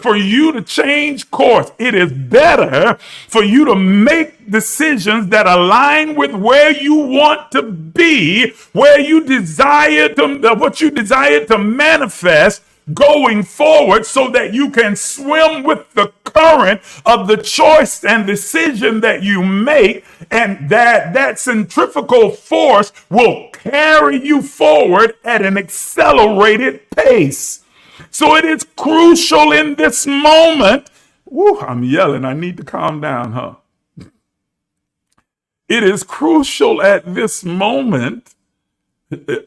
S1: for you to change course. It is better for you to make decisions that align with where you want to be, where you desire to, what you desire to manifest going forward, so that you can swim with the current of the choice and decision that you make, and that centrifugal force will carry you forward at an accelerated pace. So it is crucial in this moment. Woo, I'm yelling. I need to calm down, huh? It is crucial at this moment.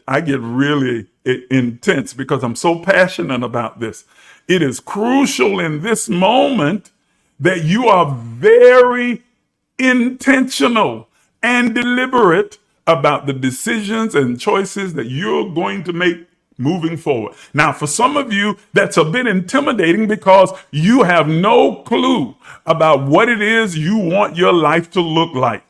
S1: I get really intense because I'm so passionate about this. It is crucial in this moment that you are very intentional and deliberate about the decisions and choices that you're going to make moving forward. Now, for some of you, that's a bit intimidating because you have no clue about what it is you want your life to look like.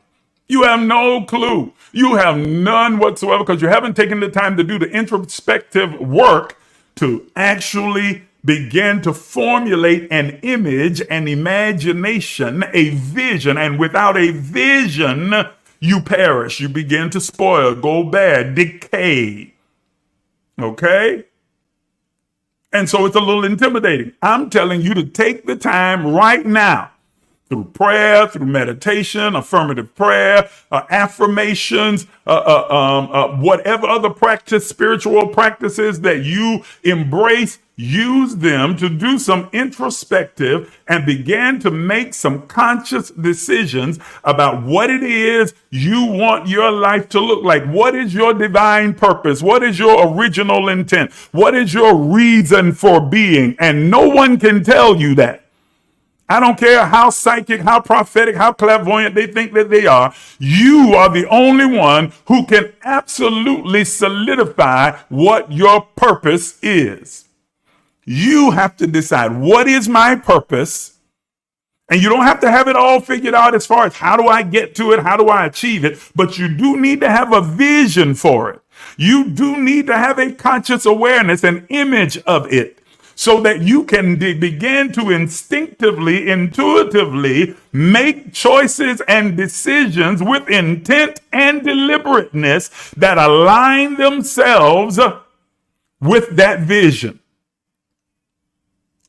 S1: You have no clue. You have none whatsoever because you haven't taken the time to do the introspective work to actually begin to formulate an image, an imagination, a vision. And without a vision, you perish. You begin to spoil, go bad, decay. Okay? And so it's a little intimidating. I'm telling you to take the time right now, through prayer, through meditation, affirmative prayer, affirmations, whatever other practice, spiritual practices that you embrace, use them to do some introspective and begin to make some conscious decisions about what it is you want your life to look like. What is your divine purpose? What is your original intent? What is your reason for being? And no one can tell you that. I don't care how psychic, how prophetic, how clairvoyant they think that they are. You are the only one who can absolutely solidify what your purpose is. You have to decide, what is my purpose? And you don't have to have it all figured out as far as how do I get to it? How do I achieve it? But you do need to have a vision for it. You do need to have a conscious awareness, an image of it, so that you can begin to instinctively, intuitively make choices and decisions with intent and deliberateness that align themselves with that vision.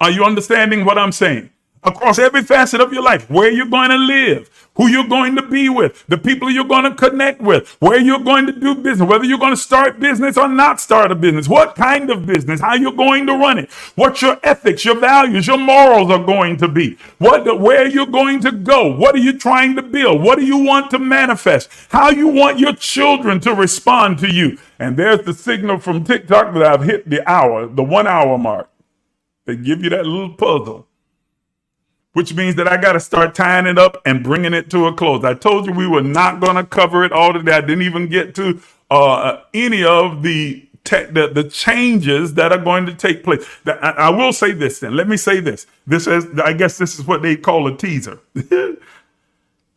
S1: Are you understanding what I'm saying? across every facet of your life, where you're going to live, who you're going to be with, the people you're going to connect with, where you're going to do business, whether you're going to start business or not start a business, what kind of business, how you're going to run it, what your ethics, your values, your morals are going to be, where you're going to go, what are you trying to build, what do you want to manifest, how you want your children to respond to you. And there's the signal from TikTok that I've hit the 1 hour mark. They give you that little puzzle, which means that I got to start tying it up and bringing it to a close. I told you we were not going to cover it all today. I didn't even get to any of the changes that are going to take place. I will say this then. Let me say this. I guess this is what they call a teaser.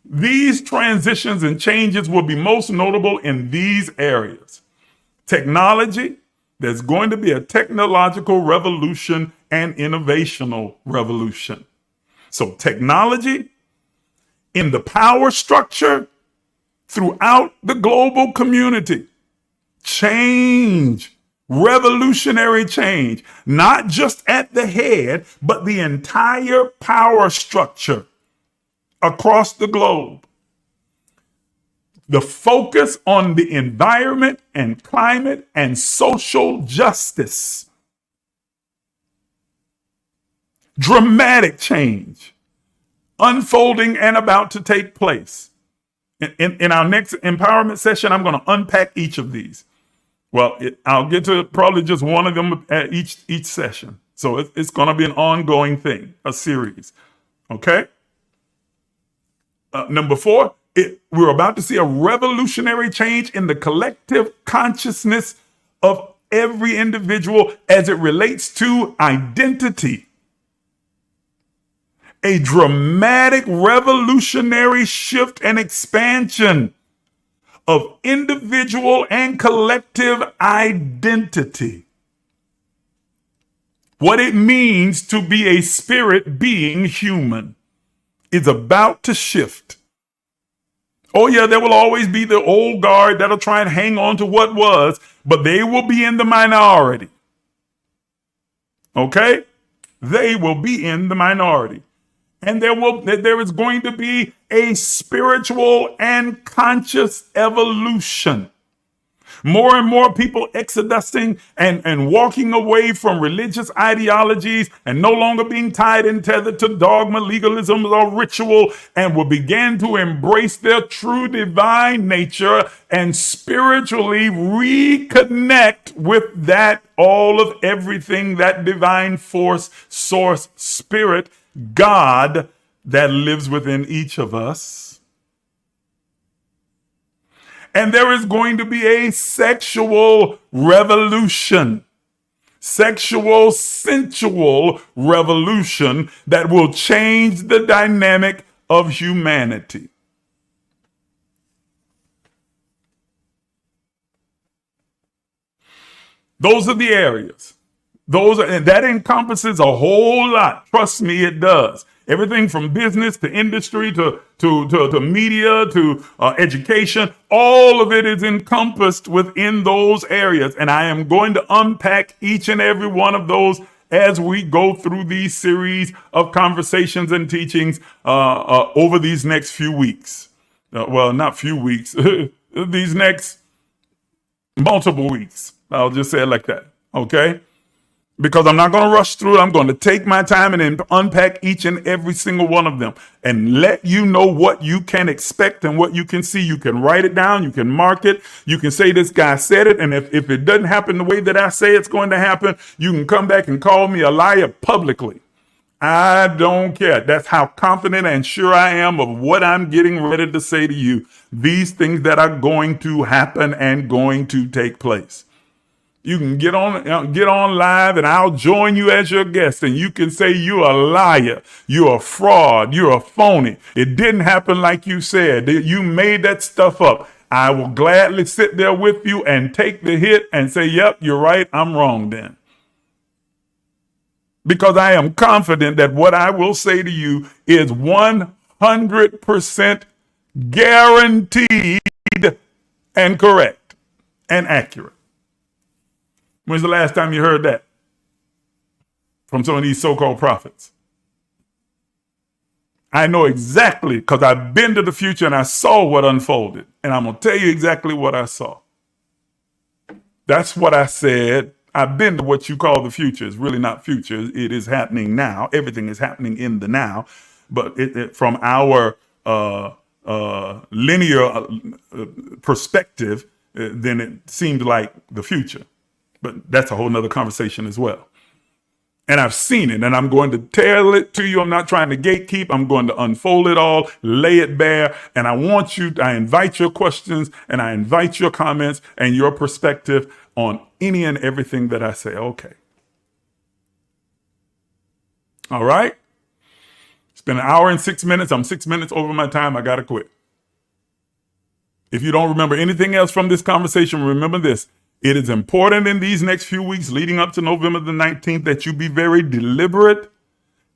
S1: These transitions and changes will be most notable in these areas. Technology. There's going to be a technological revolution and innovational revolution. So technology in the power structure throughout the global community. Change, revolutionary change, not just at the head, but the entire power structure across the globe. The focus on the environment and climate and social justice. Dramatic change unfolding and about to take place. In our next empowerment session, I'm going to unpack each of these. Well, I'll get to probably just one of them at each session. So it's going to be an ongoing thing, a series. Okay? Number 4, we're about to see a revolutionary change in the collective consciousness of every individual as it relates to identity. A dramatic revolutionary shift and expansion of individual and collective identity. What it means to be a spirit being human is about to shift. Oh yeah, there will always be the old guard that'll try and hang on to what was, but they will be in the minority. Okay? They will be in the minority. And there is going to be a spiritual and conscious evolution. More and more people exodusing and walking away from religious ideologies and no longer being tied and tethered to dogma, legalism, or ritual, and will begin to embrace their true divine nature and spiritually reconnect with that all of everything, that divine force, source, spirit, God that lives within each of us. And there is going to be a sexual revolution, sexual, sensual revolution that will change the dynamic of humanity. Those are the areas. And that encompasses a whole lot. Trust me, it does. Everything from business to industry to media to education, all of it is encompassed within those areas. And I am going to unpack each and every one of those as we go through these series of conversations and teachings over these next few weeks. Well, not few weeks, these next multiple weeks. I'll just say it like that. Okay? Because I'm not going to rush through it. I'm going to take my time and then unpack each and every single one of them and let you know what you can expect and what you can see. You can write it down. You can mark it. You can say this guy said it. And if it doesn't happen the way that I say it's going to happen, you can come back and call me a liar publicly. I don't care. That's how confident and sure I am of what I'm getting ready to say to you. These things that are going to happen and going to take place. You can get on live and I'll join you as your guest and you can say you're a liar, you're a fraud, you're a phony. It didn't happen like you said. You made that stuff up. I will gladly sit there with you and take the hit and say, yep, you're right, I'm wrong then. Because I am confident that what I will say to you is 100% guaranteed and correct and accurate. When's the last time you heard that from some of these so-called prophets? I know exactly, because I've been to the future and I saw what unfolded. And I'm going to tell you exactly what I saw. That's what I said. I've been to what you call the future. It's really not future. It is happening now. Everything is happening in the now. But from our linear perspective, then it seemed like the future. But that's a whole nother conversation as well. And I've seen it, and I'm going to tell it to you. I'm not trying to gatekeep. I'm going to unfold it all, lay it bare. And I invite your questions, and I invite your comments and your perspective on any and everything that I say. Okay. All right. It's been 1 hour and 6 minutes. I'm 6 minutes over my time. I got to quit. If you don't remember anything else from this conversation, remember this. It is important in these next few weeks leading up to November the 19th that you be very deliberate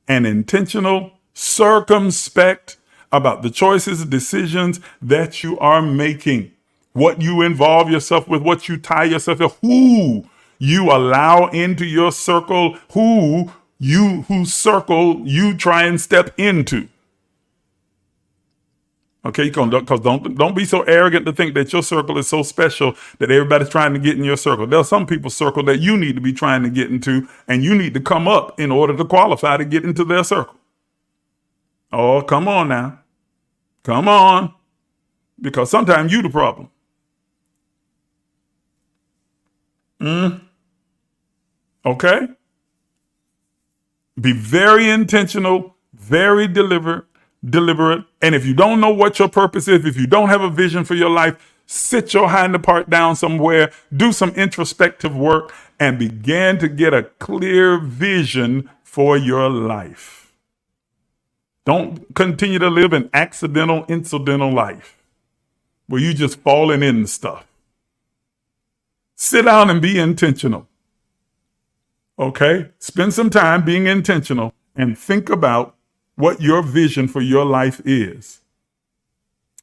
S1: and intentional, circumspect about the choices and decisions that you are making, what you involve yourself with, what you tie yourself to, who you allow into your circle, whose circle you try and step into. Okay, because don't be so arrogant to think that your circle is so special that everybody's trying to get in your circle. There are some people's circle that you need to be trying to get into, and you need to come up in order to qualify to get into their circle. Oh, come on now. Come on. Because sometimes you the problem. Okay? Be very intentional, very deliberate. And if you don't know what your purpose is, if you don't have a vision for your life, sit your hind part down somewhere, do some introspective work, and begin to get a clear vision for your life. Don't continue to live an accidental, incidental life where you just falling in stuff. Sit down and be intentional. Okay? Spend some time being intentional and think about what your vision for your life is.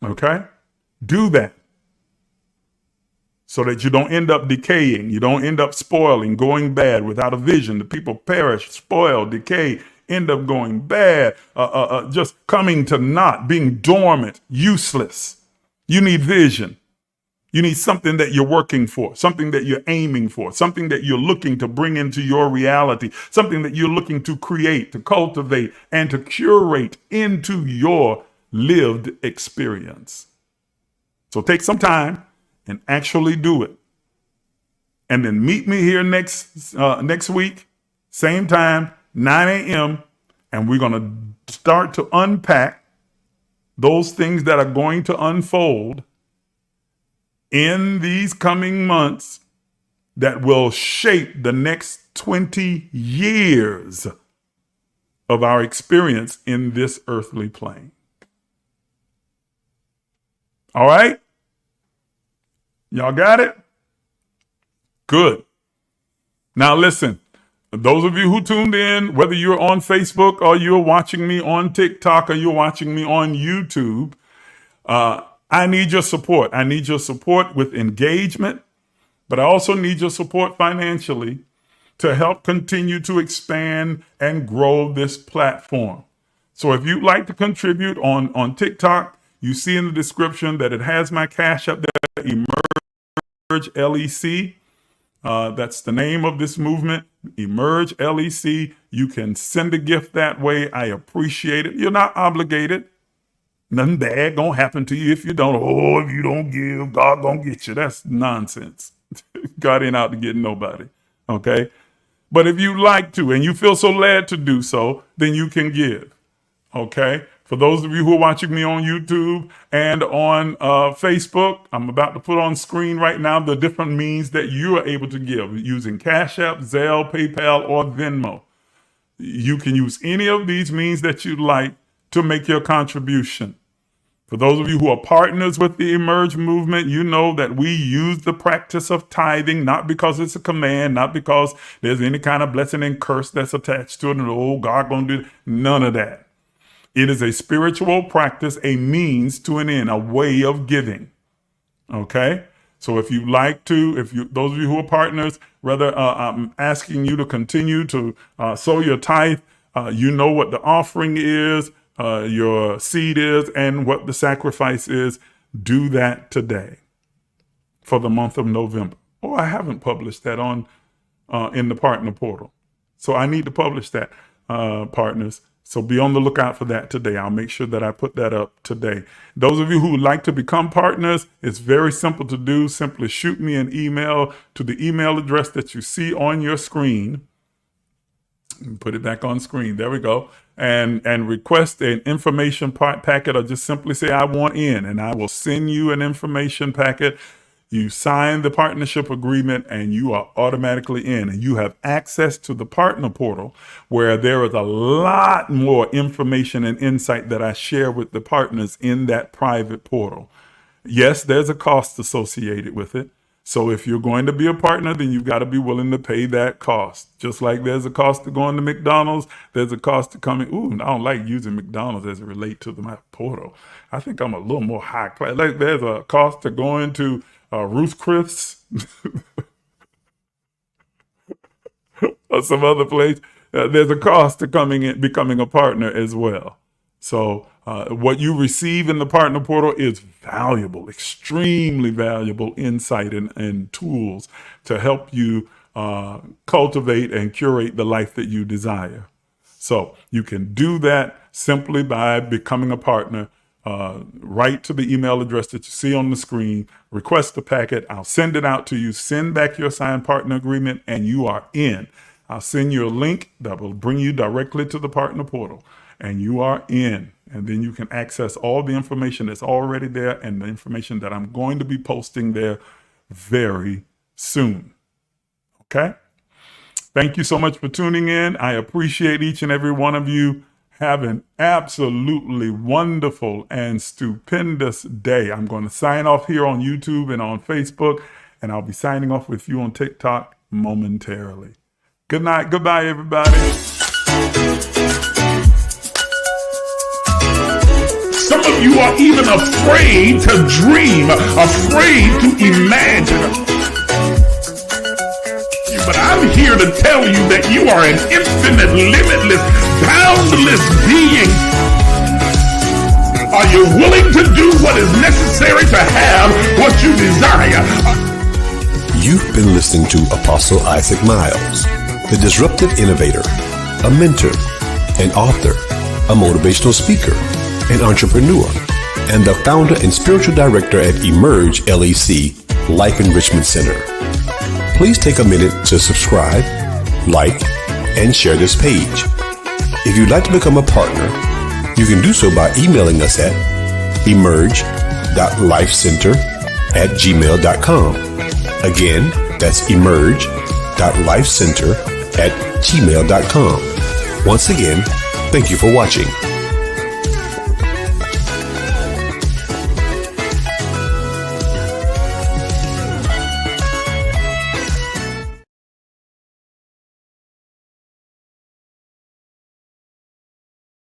S1: Okay? Do that so that you don't end up decaying. You don't end up spoiling, going bad without a vision. The people perish, spoil, decay, end up going bad, just coming to naught, being dormant, useless. You need vision. You need something that you're working for, something that you're aiming for, something that you're looking to bring into your reality, something that you're looking to create, to cultivate, and to curate into your lived experience. So take some time and actually do it. And then meet me here next week, same time, 9 a.m., and we're going to start to unpack those things that are going to unfold in these coming months that will shape the next 20 years of our experience in this earthly plane. All right? Y'all got it? Good. Now listen, those of you who tuned in, whether you're on Facebook or you're watching me on TikTok or you're watching me on YouTube, I need your support. I need your support with engagement, but I also need your support financially to help continue to expand and grow this platform. So if you'd like to contribute on TikTok, you see in the description that it has my CashApp there, emergelec. That's the name of this movement, emergelec. You can send a gift that way. I appreciate it. You're not obligated. Nothing bad gonna happen to you if you don't. Oh, if you don't give, God gonna get you. That's nonsense. God ain't out to get nobody. Okay? But if you like to and you feel so led to do so, then you can give. Okay? For those of you who are watching me on YouTube and on Facebook, I'm about to put on screen right now the different means that you are able to give using CashApp, Zelle, PayPal, or Venmo. You can use any of these means that you'd like to make your contribution. For those of you who are partners with the Emerge movement, you know that we use the practice of tithing, not because it's a command, not because there's any kind of blessing and curse that's attached to it, and oh, God gonna do it. None of that. It is a spiritual practice, a means to an end, a way of giving. Okay? So if you like to, those of you who are partners, I'm asking you to continue to sow your tithe. You know what the offering is.
S3: your seed is and what the sacrifice is, do that today for the month of November. Oh, I haven't published that on in the partner portal. So I need to publish that, partners. So be on the lookout for that today. I'll make sure that I put that up today. Those of you who would like to become partners, it's very simple to do. Simply shoot me an email to the email address that you see on your screen. Put it back on screen. There we go. And request an information packet, or just simply say, I want in, and I will send you an information packet. You sign the partnership agreement and you are automatically in, and you have access to the partner portal, where there is a lot more information and insight that I share with the partners in that private portal. Yes, there's a cost associated with it. So if you're going to be a partner, then you've got to be willing to pay that cost. Just like there's a cost to going to McDonald's, there's a cost to coming. Ooh, I don't like using McDonald's as it relates to my portal. I think I'm a little more high class. Like there's a cost to going to Ruth Chris or some other place. There's a cost to becoming a partner as well. So what you receive in the partner portal is valuable, extremely valuable insight and tools to help you cultivate and curate the life that you desire. So you can do that simply by becoming a partner. Write to the email address that you see on the screen, request the packet. I'll send it out to you, send back your signed partner agreement, and you are in. I'll send you a link that will bring you directly to the partner portal, and you are in. And then you can access all the information that's already there and the information that I'm going to be posting there very soon. Okay? Thank you so much for tuning in. I appreciate each and every one of you. Have an absolutely wonderful and stupendous day. I'm going to sign off here on YouTube and on Facebook, and I'll be signing off with you on TikTok momentarily. Good night. Goodbye, everybody.
S1: Some of you are even afraid to dream, afraid to imagine. But I'm here to tell you that you are an infinite, limitless, boundless being. Are you willing to do what is necessary to have what you desire?
S2: You've been listening to Apostle Isaac Miles, the disruptive innovator, a mentor, an author, a motivational speaker, an entrepreneur, and the founder and spiritual director at emergelec Life Enrichment Center. Please take a minute to subscribe, like, and share this page. If you'd like to become a partner, you can do so by emailing us at emerge.lifecenter@gmail.com. Again, that's emerge.lifecenter@gmail.com. Once again, thank you for watching.